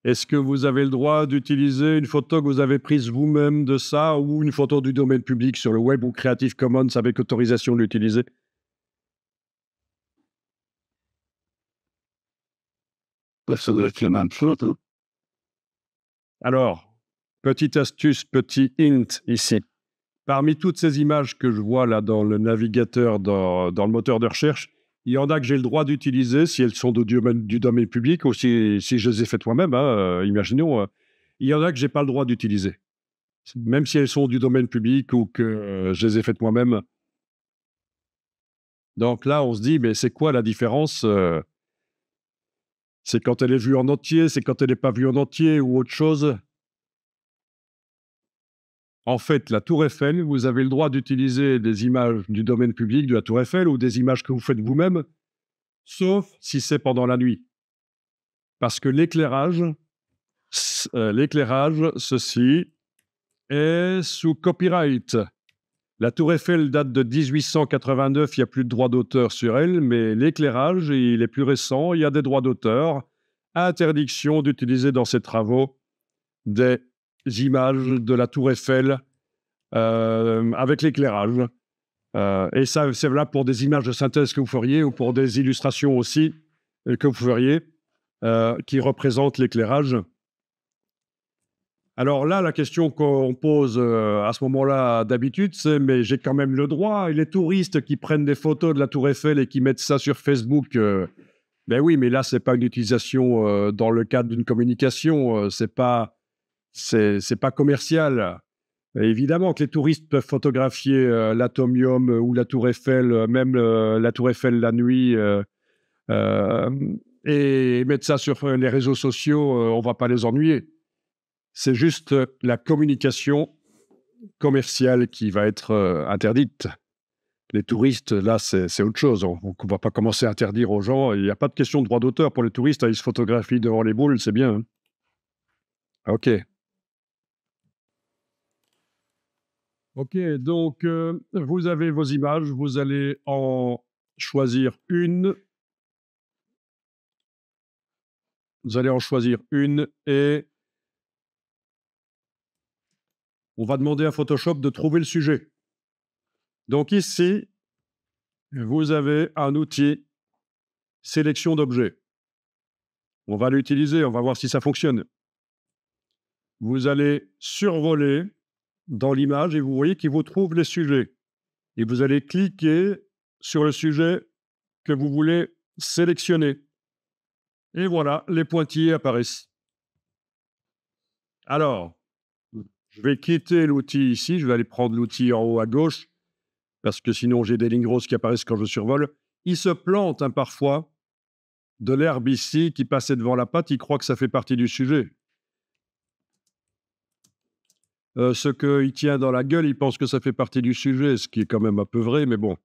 est-ce que vous avez le droit d'utiliser une photo que vous avez prise vous-même de ça ou une photo du domaine public sur le web ou Creative Commons avec autorisation de l'utiliser? Ça doit être la même photo. Alors, petite astuce, petit hint ici. Parmi toutes ces images que je vois là dans le navigateur, dans le moteur de recherche, il y en a que j'ai le droit d'utiliser si elles sont du domaine public ou si je les ai faites moi-même, hein, imaginons. Il y en a que je n'ai pas le droit d'utiliser. Même si elles sont du domaine public ou que je les ai faites moi-même. Donc là, on se dit, mais c'est quoi la différence c'est quand elle est vue en entier, c'est quand elle n'est pas vue en entier ou autre chose. En fait, la Tour Eiffel, vous avez le droit d'utiliser des images du domaine public de la Tour Eiffel ou des images que vous faites vous-même, sauf si c'est pendant la nuit. Parce que l'éclairage, ceci, est sous copyright. La Tour Eiffel date de 1889, il n'y a plus de droit d'auteur sur elle, mais l'éclairage, il est plus récent, il y a des droits d'auteur. Interdiction d'utiliser dans ses travaux des images de la Tour Eiffel avec l'éclairage. Et ça, c'est valable pour des images de synthèse que vous feriez ou pour des illustrations aussi que vous feriez qui représentent l'éclairage. Alors là, la question qu'on pose à ce moment-là d'habitude, c'est mais j'ai quand même le droit. Et les touristes qui prennent des photos de la Tour Eiffel et qui mettent ça sur Facebook, ben oui, mais là, c'est pas une utilisation dans le cadre d'une communication. C'est pas commercial. Évidemment que les touristes peuvent photographier l'atomium ou la Tour Eiffel, même la Tour Eiffel la nuit, euh, et mettre ça sur les réseaux sociaux. On va pas les ennuyer. C'est juste la communication commerciale qui va être interdite. Les touristes, là, c'est autre chose. On ne va pas commencer à interdire aux gens. Il n'y a pas de question de droit d'auteur pour les touristes. Ils se photographient devant les boules, c'est bien. Hein. OK. OK, donc vous avez vos images. Vous allez en choisir une. Vous allez en choisir une et on va demander à Photoshop de trouver le sujet. Donc ici, vous avez un outil sélection d'objets. On va l'utiliser, on va voir si ça fonctionne. Vous allez survoler dans l'image et vous voyez qu'il vous trouve les sujets. Et vous allez cliquer sur le sujet que vous voulez sélectionner. Et voilà, les pointillés apparaissent. Alors, je vais quitter l'outil ici, je vais aller prendre l'outil en haut à gauche, parce que sinon j'ai des lignes grosses qui apparaissent quand je survole. Il se plante parfois de l'herbe ici qui passait devant la patte, il croit que ça fait partie du sujet. Ce qu'il tient dans la gueule, il pense que ça fait partie du sujet, ce qui est quand même un peu vrai, mais bon.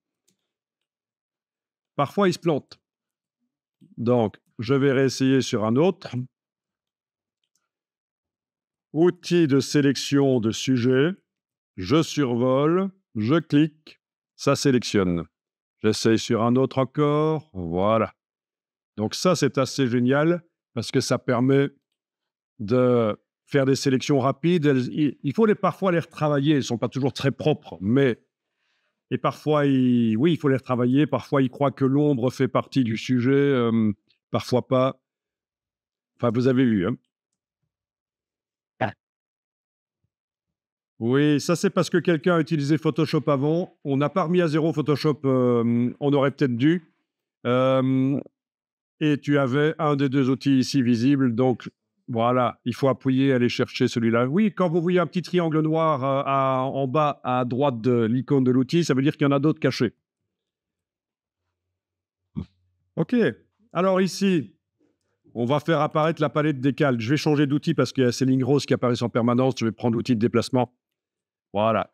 Parfois, il se plante. Donc, je vais réessayer sur un autre. Outil de sélection de sujet. Je survole, je clique, ça sélectionne. J'essaye sur un autre encore, voilà. Donc ça, c'est assez génial parce que ça permet de faire des sélections rapides. Il faut parfois les retravailler, elles ne sont pas toujours très propres, mais... Et parfois, oui, il faut les retravailler. Parfois, il croit que l'ombre fait partie du sujet, parfois pas. Enfin, vous avez vu. Hein. Oui, ça c'est parce que quelqu'un a utilisé Photoshop avant. On n'a pas remis à zéro Photoshop, on aurait peut-être dû. Euh, et tu avais un des deux outils ici visible, donc voilà, il faut appuyer, aller chercher celui-là. Oui, quand vous voyez un petit triangle noir en bas à droite de l'icône de l'outil, ça veut dire qu'il y en a d'autres cachés. OK. Alors ici, on va faire apparaître la palette des calques. Je vais changer d'outil parce qu'il y a ces lignes roses qui apparaissent en permanence. Je vais prendre l'outil de déplacement. Voilà.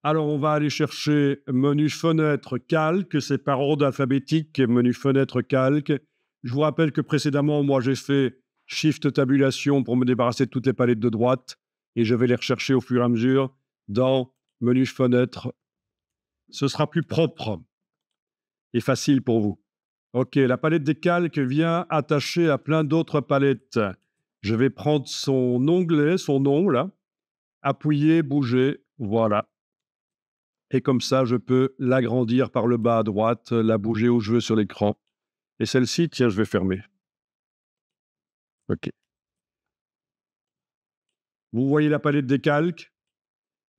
Alors, on va aller chercher menu fenêtre calque. C'est par ordre alphabétique, menu fenêtre calque. Je vous rappelle que précédemment, moi, j'ai fait Shift tabulation pour me débarrasser de toutes les palettes de droite. Et je vais les rechercher au fur et à mesure dans menu fenêtre. Ce sera plus propre et facile pour vous. OK, la palette des calques vient attachée à plein d'autres palettes. Je vais prendre son onglet, son nom, là, appuyer, bouger, voilà. Et comme ça, je peux l'agrandir par le bas à droite, la bouger où je veux sur l'écran. Et celle-ci, tiens, je vais fermer. OK. Vous voyez la palette des calques?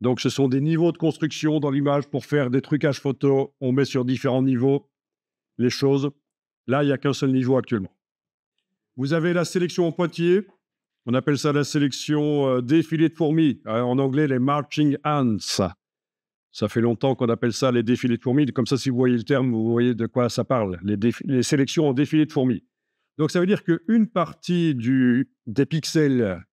Donc, ce sont des niveaux de construction dans l'image pour faire des trucages photo. On met sur différents niveaux les choses. Là, il n'y a qu'un seul niveau actuellement. Vous avez la sélection en pointillé. On appelle ça la sélection défilé de fourmis. En anglais, les marching ants. Ça fait longtemps qu'on appelle ça les défilés de fourmis. Comme ça, si vous voyez le terme, vous voyez de quoi ça parle. Les sélections en défilé de fourmis. Donc, ça veut dire qu'une partie des pixels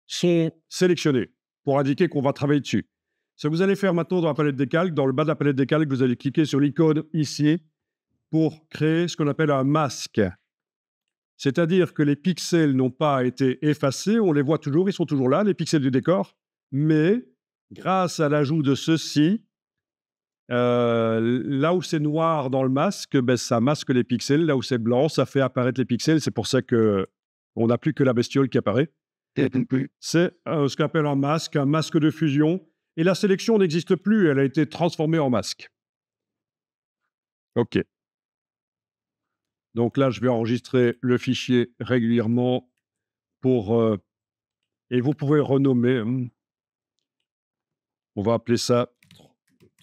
sont sélectionnés pour indiquer qu'on va travailler dessus. Ce que vous allez faire maintenant dans la palette des calques, dans le bas de la palette des calques, vous allez cliquer sur l'icône ici pour créer ce qu'on appelle un masque. C'est-à-dire que les pixels n'ont pas été effacés, on les voit toujours, ils sont toujours là, les pixels du décor, mais grâce à l'ajout de ceci, là où c'est noir dans le masque, ben, ça masque les pixels, là où c'est blanc, ça fait apparaître les pixels, c'est pour ça qu'on n'a plus que la bestiole qui apparaît. C'est ce qu'on appelle un masque de fusion, et la sélection n'existe plus, elle a été transformée en masque. OK. Donc là, je vais enregistrer le fichier régulièrement pour... et vous pouvez renommer. On va appeler ça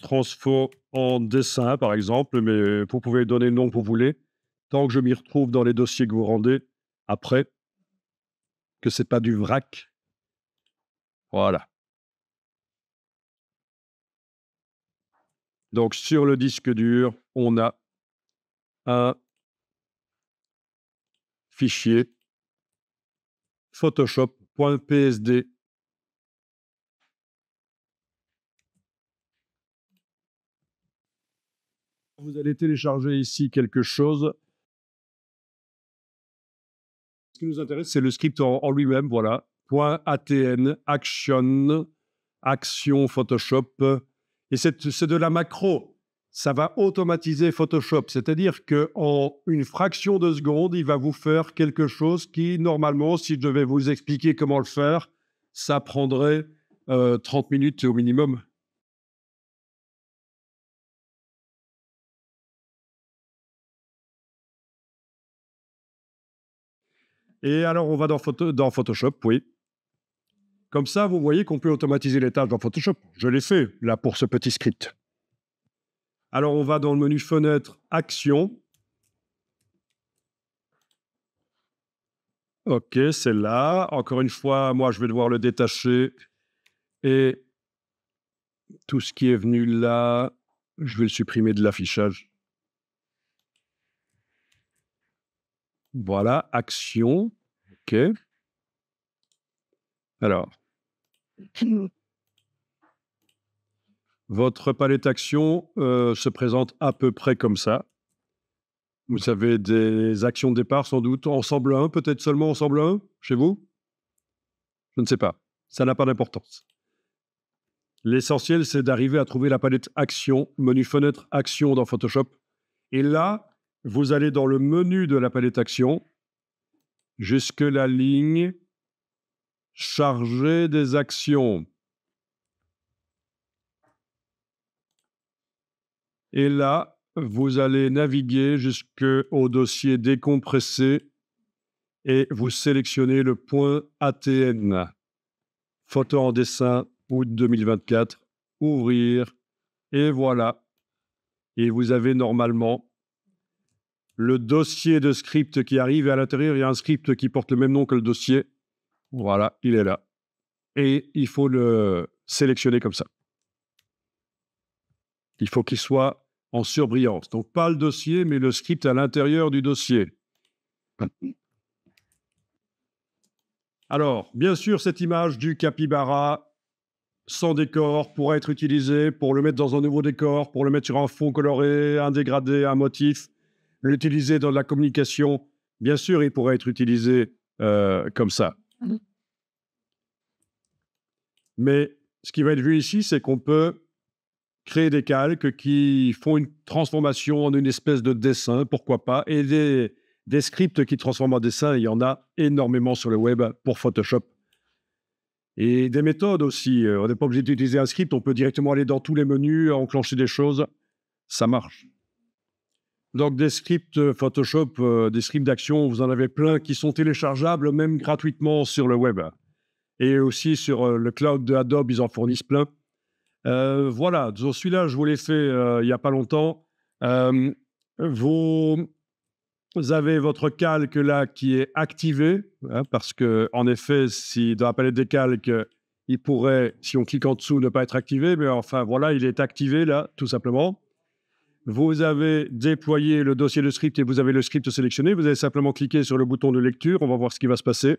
transfo en dessin, par exemple, mais vous pouvez donner le nom que vous voulez. Tant que je m'y retrouve dans les dossiers que vous rendez, après, que ce n'est pas du vrac. Voilà. Donc, sur le disque dur, on a un fichier photoshop.psd. Vous allez télécharger ici quelque chose. Ce qui nous intéresse, c'est le script en lui-même, voilà. .atn, action Photoshop. Et c'est de la macro. Ça va automatiser Photoshop. C'est-à-dire qu'en une fraction de seconde, il va vous faire quelque chose qui, normalement, si je devais vous expliquer comment le faire, ça prendrait 30 minutes au minimum. Et alors, on va dans Photoshop, oui. Comme ça, vous voyez qu'on peut automatiser les tâches dans Photoshop. Je l'ai fait, là, pour ce petit script. Alors, on va dans le menu Fenêtre, Action. OK, c'est là. Encore une fois, moi, je vais devoir le détacher. Et tout ce qui est venu là, je vais le supprimer de l'affichage. Voilà, Action. OK. Alors, votre palette Action se présente à peu près comme ça. Vous avez des actions de départ, sans doute, ensemble 1, peut-être seulement ensemble 1, chez vous? Je ne sais pas. Ça n'a pas d'importance. L'essentiel, c'est d'arriver à trouver la palette Action, menu Fenêtre Action dans Photoshop. Et là, vous allez dans le menu de la palette Action, jusque la ligne Charger des actions. Et là, vous allez naviguer jusqu'au dossier décompressé et vous sélectionnez le point ATN, photo en dessin août 2024, ouvrir, et voilà. Et vous avez normalement le dossier de script qui arrive, et à l'intérieur, il y a un script qui porte le même nom que le dossier. Voilà, il est là. Et il faut le sélectionner comme ça. Il faut qu'il soit en surbrillance. Donc, pas le dossier, mais le script à l'intérieur du dossier. Alors, bien sûr, cette image du capybara sans décor pourra être utilisée pour le mettre dans un nouveau décor, pour le mettre sur un fond coloré, un dégradé, un motif, l'utiliser dans la communication. Bien sûr, il pourrait être utilisé comme ça. Mais ce qui va être vu ici, c'est qu'on peut créer des calques qui font une transformation en une espèce de dessin, pourquoi pas, et des scripts qui transforment en dessin, il y en a énormément sur le web pour Photoshop. Et des méthodes aussi, on n'est pas obligé d'utiliser un script, on peut directement aller dans tous les menus, enclencher des choses, ça marche. Donc des scripts Photoshop, des scripts d'action, vous en avez plein qui sont téléchargeables même gratuitement sur le web. Et aussi sur le cloud de Adobe, ils en fournissent plein. Voilà, celui-là, je vous l'ai fait il n'y a pas longtemps. Vous avez votre calque là qui est activé, hein, parce que en effet, si dans la palette des calques, il pourrait, si on clique en dessous, ne pas être activé, mais enfin voilà, il est activé là, tout simplement. Vous avez déployé le dossier de script et vous avez le script sélectionné. Vous avez simplement cliqué sur le bouton de lecture. On va voir ce qui va se passer.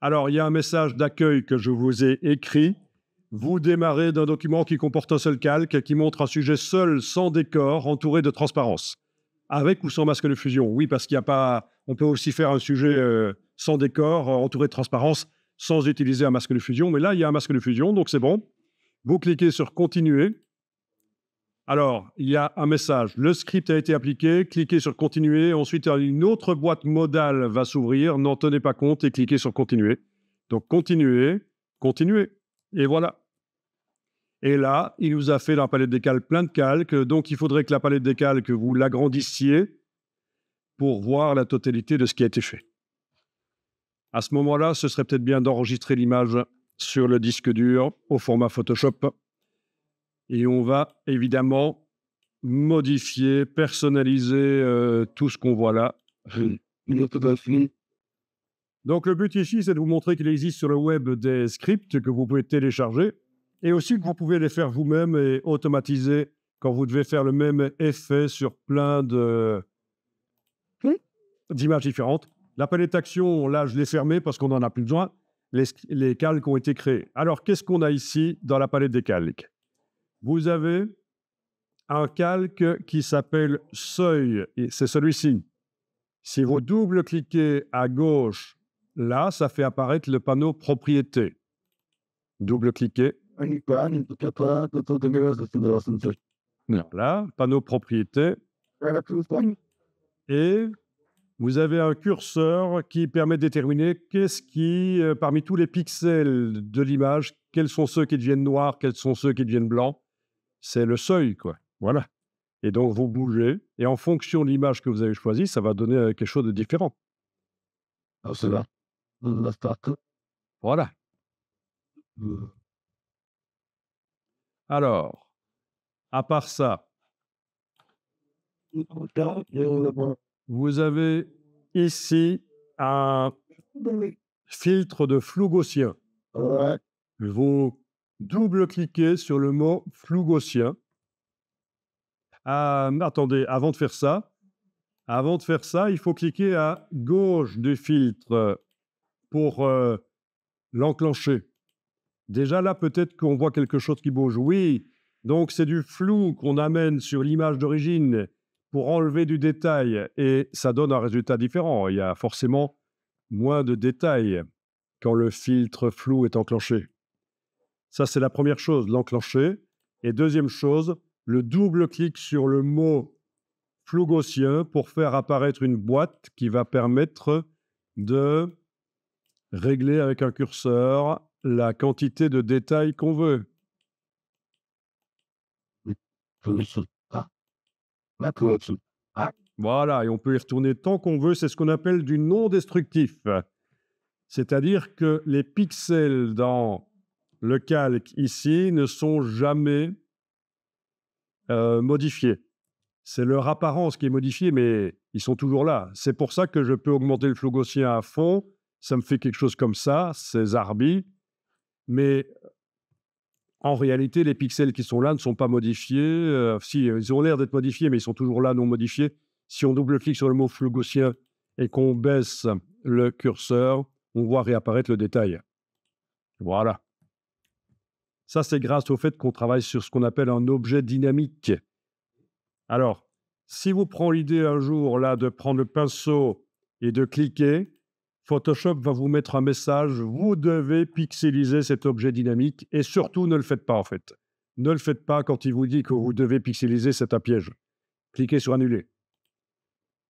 Alors, il y a un message d'accueil que je vous ai écrit. Vous démarrez d'un document qui comporte un seul calque, qui montre un sujet seul, sans décor, entouré de transparence. Avec ou sans masque de fusion? Oui, parce qu'il n'y a pas... On peut aussi faire un sujet sans décor, entouré de transparence, sans utiliser un masque de fusion. Mais là, il y a un masque de fusion, donc c'est bon. Vous cliquez sur « Continuer ». Alors, il y a un message. Le script a été appliqué. Cliquez sur « Continuer ». Ensuite, une autre boîte modale va s'ouvrir. N'en tenez pas compte et cliquez sur « Continuer ». Donc, continuer, continuer. Et voilà. Et là, il nous a fait dans la palette des calques plein de calques. Donc, il faudrait que la palette des calques, vous l'agrandissiez pour voir la totalité de ce qui a été fait. À ce moment-là, ce serait peut-être bien d'enregistrer l'image sur le disque dur au format Photoshop. Et on va évidemment modifier, personnaliser tout ce qu'on voit là. Donc, le but ici, c'est de vous montrer qu'il existe sur le web des scripts que vous pouvez télécharger et aussi que vous pouvez les faire vous-même et automatiser quand vous devez faire le même effet sur plein d'images différentes. La palette action, là, je l'ai fermée parce qu'on n'en a plus besoin. Les calques ont été créés. Alors, qu'est-ce qu'on a ici dans la palette des calques? Vous avez un calque qui s'appelle Seuil, et c'est celui-ci. Si vous double-cliquez à gauche, là, ça fait apparaître le panneau Propriétés. Double-cliquez. Là, panneau Propriétés. Et vous avez un curseur qui permet de déterminer qu'est-ce qui, parmi tous les pixels de l'image, quels sont ceux qui deviennent noirs, quels sont ceux qui deviennent blancs. C'est le seuil, quoi. Voilà. Et donc, vous bougez, et en fonction de l'image que vous avez choisie, ça va donner quelque chose de différent. Voilà. Alors, à part ça, vous avez ici un filtre de flou gaussien. Vous double-cliquez sur le mot flou gaussien. Attendez, avant de faire ça, il faut cliquer à gauche du filtre pour l'enclencher. Déjà là, peut-être qu'on voit quelque chose qui bouge. Oui, donc c'est du flou qu'on amène sur l'image d'origine pour enlever du détail et ça donne un résultat différent. Il y a forcément moins de détails quand le filtre flou est enclenché. Ça, c'est la première chose, l'enclencher. Et deuxième chose, le double-clic sur le mot flou gaussien pour faire apparaître une boîte qui va permettre de régler avec un curseur la quantité de détails qu'on veut. Voilà, et on peut y retourner tant qu'on veut. C'est ce qu'on appelle du non destructif. C'est-à-dire que les pixels dans le calque ici ne sont jamais modifiés. C'est leur apparence qui est modifiée, mais ils sont toujours là. C'est pour ça que je peux augmenter le flou gaussien à fond. Ça me fait quelque chose comme ça, ces arbis. Mais en réalité, les pixels qui sont là ne sont pas modifiés. Si, ils ont l'air d'être modifiés, mais ils sont toujours là, non modifiés. Si on double-clique sur le mot flou gaussien et qu'on baisse le curseur, on voit réapparaître le détail. Voilà. Ça, c'est grâce au fait qu'on travaille sur ce qu'on appelle un objet dynamique. Alors, si vous prenez l'idée un jour là de prendre le pinceau et de cliquer, Photoshop va vous mettre un message, vous devez pixeliser cet objet dynamique et surtout ne le faites pas en fait. Ne le faites pas quand il vous dit que vous devez pixeliser, c'est un piège. Cliquez sur annuler.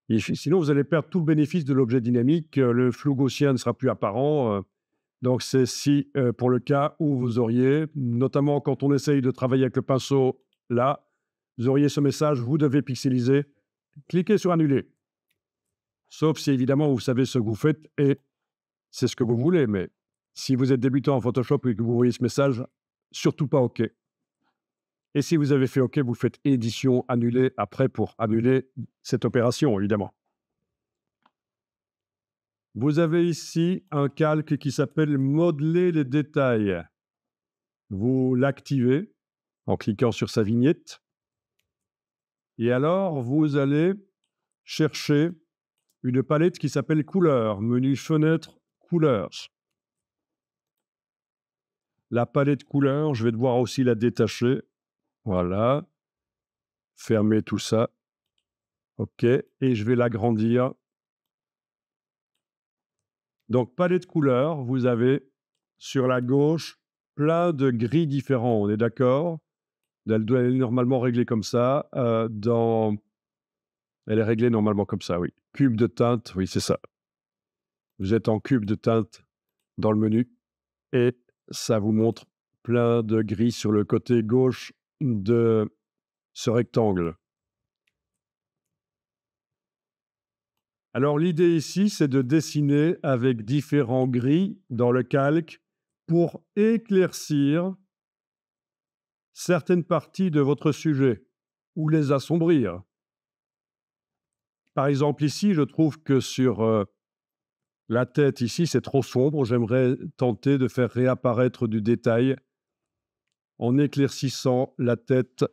Et sinon, vous allez perdre tout le bénéfice de l'objet dynamique, le flou gaussien ne sera plus apparent. Donc c'est si pour le cas où vous auriez, notamment quand on essaye de travailler avec le pinceau là, vous auriez ce message, vous devez pixeliser, cliquez sur annuler. Sauf si évidemment vous savez ce que vous faites et c'est ce que vous voulez, mais si vous êtes débutant en Photoshop et que vous voyez ce message, surtout pas OK. Et si vous avez fait OK, vous faites édition, annuler après pour annuler cette opération, évidemment. Vous avez ici un calque qui s'appelle modeler les détails. Vous l'activez en cliquant sur sa vignette. Et alors, vous allez chercher une palette qui s'appelle couleurs, menu fenêtre couleurs. La palette couleurs, je vais devoir aussi la détacher. Voilà. Fermer tout ça. OK. Et je vais l'agrandir. Donc, palette couleurs, vous avez sur la gauche plein de gris différents. On est d'accord? Elle doit être normalement réglée comme ça. Elle est réglée normalement comme ça, oui. Cube de teinte, oui, c'est ça. Vous êtes en cube de teinte dans le menu et ça vous montre plein de gris sur le côté gauche de ce rectangle. Alors l'idée ici, c'est de dessiner avec différents gris dans le calque pour éclaircir certaines parties de votre sujet ou les assombrir. Par exemple ici, je trouve que sur la tête ici, c'est trop sombre. J'aimerais tenter de faire réapparaître du détail en éclaircissant la tête.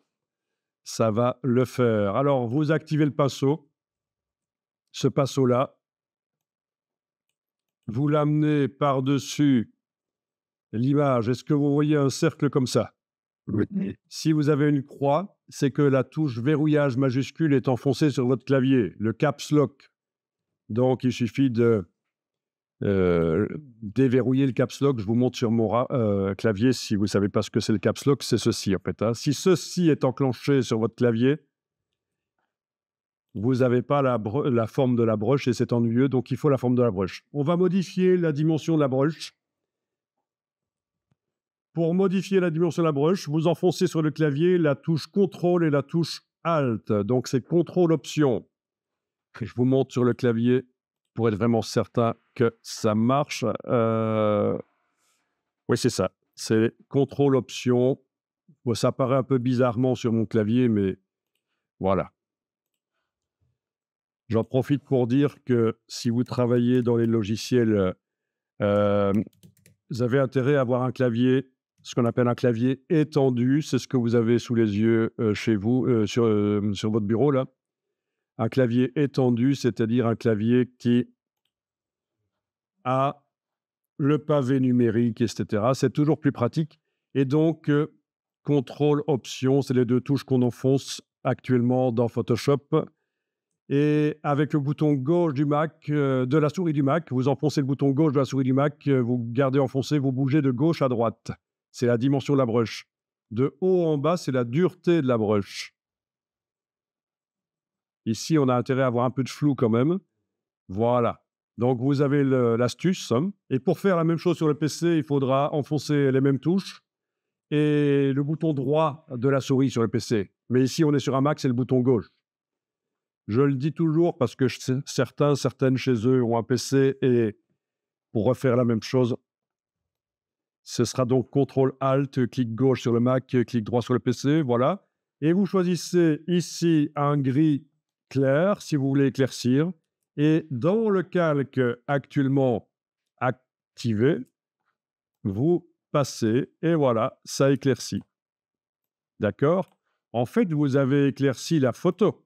Ça va le faire. Alors, vous activez le pinceau. Ce pinceau-là, vous l'amenez par-dessus l'image. Est-ce que vous voyez un cercle comme ça? Oui. Si vous avez une croix, c'est que la touche verrouillage majuscule est enfoncée sur votre clavier, le Caps Lock. Donc, il suffit de déverrouiller le Caps Lock. Je vous montre sur mon clavier. Si vous ne savez pas ce que c'est le Caps Lock, c'est ceci en fait. Hein. Si ceci est enclenché sur votre clavier, vous n'avez pas la forme de la broche et c'est ennuyeux, donc il faut la forme de la broche. On va modifier la dimension de la broche. Pour modifier la dimension de la broche, vous enfoncez sur le clavier la touche CTRL et la touche ALT. Donc c'est CTRL-Option. Je vous montre sur le clavier pour être vraiment certain que ça marche. Oui, c'est ça. C'est CTRL-Option. Bon, ça paraît un peu bizarrement sur mon clavier, mais voilà. J'en profite pour dire que si vous travaillez dans les logiciels, vous avez intérêt à avoir un clavier, ce qu'on appelle un clavier étendu. C'est ce que vous avez sous les yeux chez vous, sur votre bureau, là. Un clavier étendu, c'est-à-dire un clavier qui a le pavé numérique, etc. C'est toujours plus pratique. Et donc, CTRL-Option, c'est les deux touches qu'on enfonce actuellement dans Photoshop. Et avec le bouton gauche du Mac, de la souris du Mac, vous enfoncez le bouton gauche de la souris du Mac, vous gardez enfoncé, vous bougez de gauche à droite. C'est la dimension de la brush. De haut en bas, c'est la dureté de la brush. Ici, on a intérêt à avoir un peu de flou quand même. Voilà. Donc, vous avez l'astuce. Et pour faire la même chose sur le PC, il faudra enfoncer les mêmes touches et le bouton droit de la souris sur le PC. Mais ici, on est sur un Mac, c'est le bouton gauche. Je le dis toujours parce que certaines chez eux ont un PC et pour refaire la même chose, Ce sera donc CTRL-ALT, clic gauche sur le Mac, clic droit sur le PC, voilà. Et vous choisissez ici un gris clair, si vous voulez éclaircir. Et dans le calque actuellement activé, vous passez et voilà, ça éclaircit. D'accord? En fait, vous avez éclairci la photo.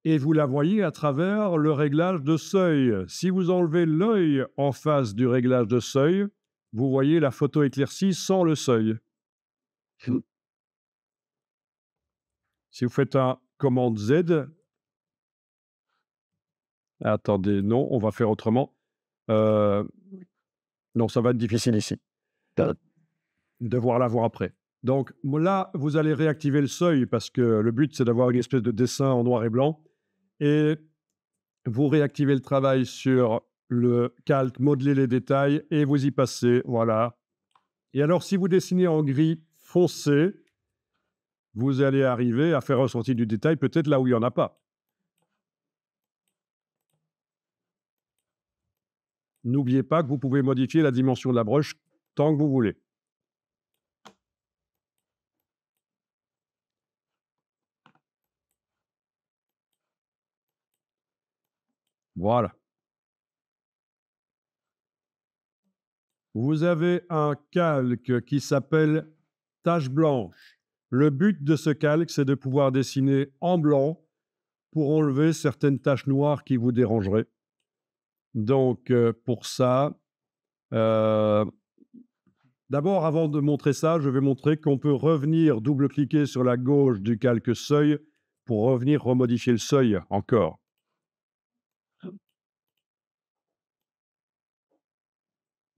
Et vous la voyez à travers le réglage de seuil. Si vous enlevez l'œil en face du réglage de seuil, vous voyez la photo éclaircie sans le seuil. Si vous faites un commande Z, attendez, non, on va faire autrement. Non, ça va être difficile ici. Devoir la voir après. Donc là, vous allez réactiver le seuil parce que le but, c'est d'avoir une espèce de dessin en noir et blanc. Et vous réactivez le travail sur le calque, modeler les détails et vous y passez, voilà. Et alors, si vous dessinez en gris foncé, vous allez arriver à faire ressortir du détail peut-être là où il n'y en a pas. N'oubliez pas que vous pouvez modifier la dimension de la broche tant que vous voulez. Voilà. Vous avez un calque qui s'appelle tache blanche. Le but de ce calque, c'est de pouvoir dessiner en blanc pour enlever certaines taches noires qui vous dérangeraient. Donc, pour ça, d'abord, avant de montrer ça, je vais montrer qu'on peut revenir double-cliquer sur la gauche du calque seuil pour revenir remodifier le seuil encore.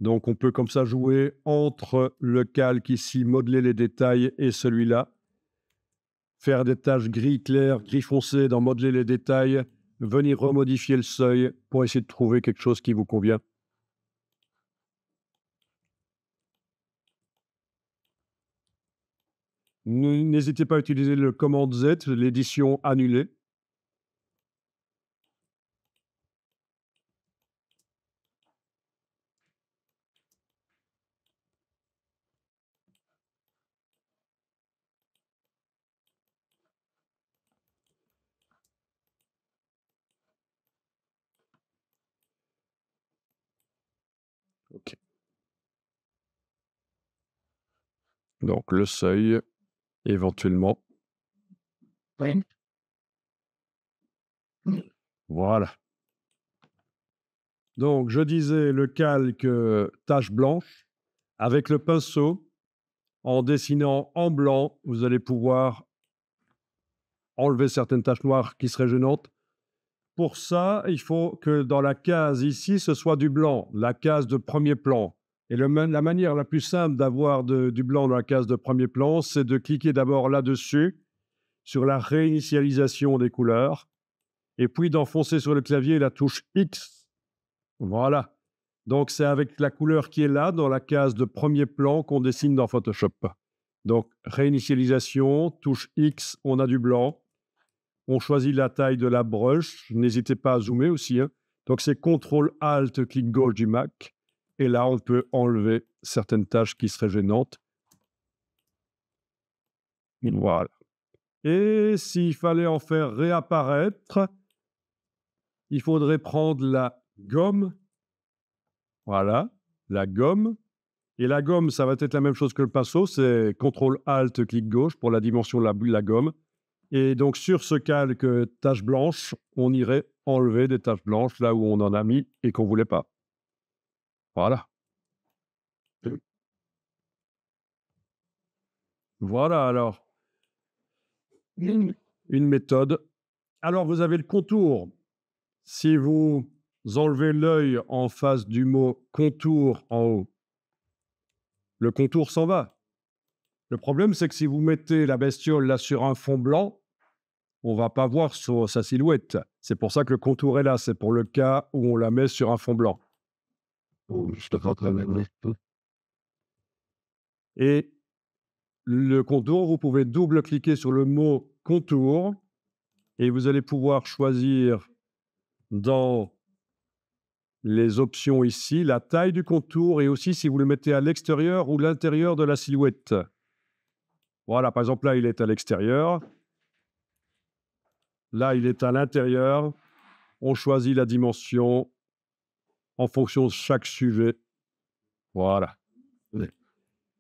Donc, on peut comme ça jouer entre le calque ici, modeler les détails, et celui-là. Faire des taches gris clair, gris foncé dans modeler les détails, venir remodifier le seuil pour essayer de trouver quelque chose qui vous convient. N'hésitez pas à utiliser le commande Z, l'édition annulée. OK. Donc le seuil, éventuellement. Oui. Voilà. Donc je disais le calque tache blanche avec le pinceau. En dessinant en blanc, vous allez pouvoir enlever certaines taches noires qui seraient gênantes. Pour ça, il faut que dans la case ici, ce soit du blanc, la case de premier plan. Et la manière la plus simple d'avoir du blanc dans la case de premier plan, c'est de cliquer d'abord là-dessus, sur la réinitialisation des couleurs, et puis d'enfoncer sur le clavier la touche X. Voilà. Donc, c'est avec la couleur qui est là, dans la case de premier plan, qu'on dessine dans Photoshop. Donc, réinitialisation, touche X, on a du blanc. On choisit la taille de la brush. N'hésitez pas à zoomer aussi. Donc, c'est CTRL-ALT, clic gauche du Mac. Et là, on peut enlever certaines tâches qui seraient gênantes. Voilà. Et s'il fallait en faire réapparaître, il faudrait prendre la gomme. Voilà, la gomme. Et la gomme, ça va être la même chose que le pinceau. C'est CTRL-ALT, clic gauche pour la dimension de la gomme. Et donc, sur ce calque tache blanche, on irait enlever des taches blanches là où on en a mis et qu'on ne voulait pas. Voilà. Voilà alors une méthode. Alors, vous avez le contour. Si vous enlevez l'œil en face du mot contour en haut, le contour s'en va. Le problème, c'est que si vous mettez la bestiole là sur un fond blanc, on ne va pas voir sa silhouette. C'est pour ça que le contour est là. C'est pour le cas où on la met sur un fond blanc. Et le contour, vous pouvez double-cliquer sur le mot contour et vous allez pouvoir choisir dans les options ici, la taille du contour et aussi si vous le mettez à l'extérieur ou l'intérieur de la silhouette. Voilà, par exemple, là, il est à l'extérieur. Là, il est à l'intérieur. On choisit la dimension en fonction de chaque sujet. Voilà.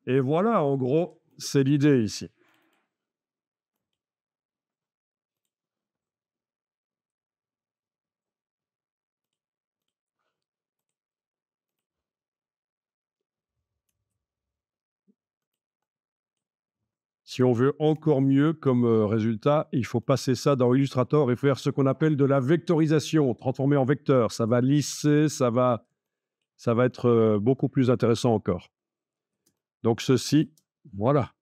Et voilà, en gros, c'est l'idée ici. Si on veut encore mieux comme résultat, il faut passer ça dans Illustrator et faire ce qu'on appelle de la vectorisation, transformer en vecteur. Ça va lisser, ça va être beaucoup plus intéressant encore. Donc ceci, voilà.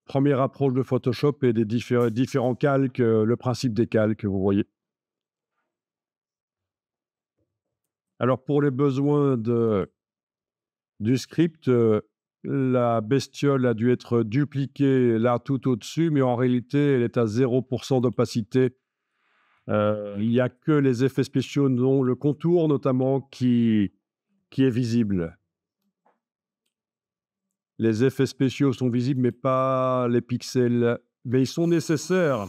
Première approche de Photoshop et des différents calques, le principe des calques, vous voyez. Alors pour les besoins du script, la bestiole a dû être dupliquée là tout au-dessus, mais en réalité, elle est à 0% d'opacité. Il n'y a que les effets spéciaux, dont le contour notamment, qui est visible. Les effets spéciaux sont visibles, mais pas les pixels. Mais ils sont nécessaires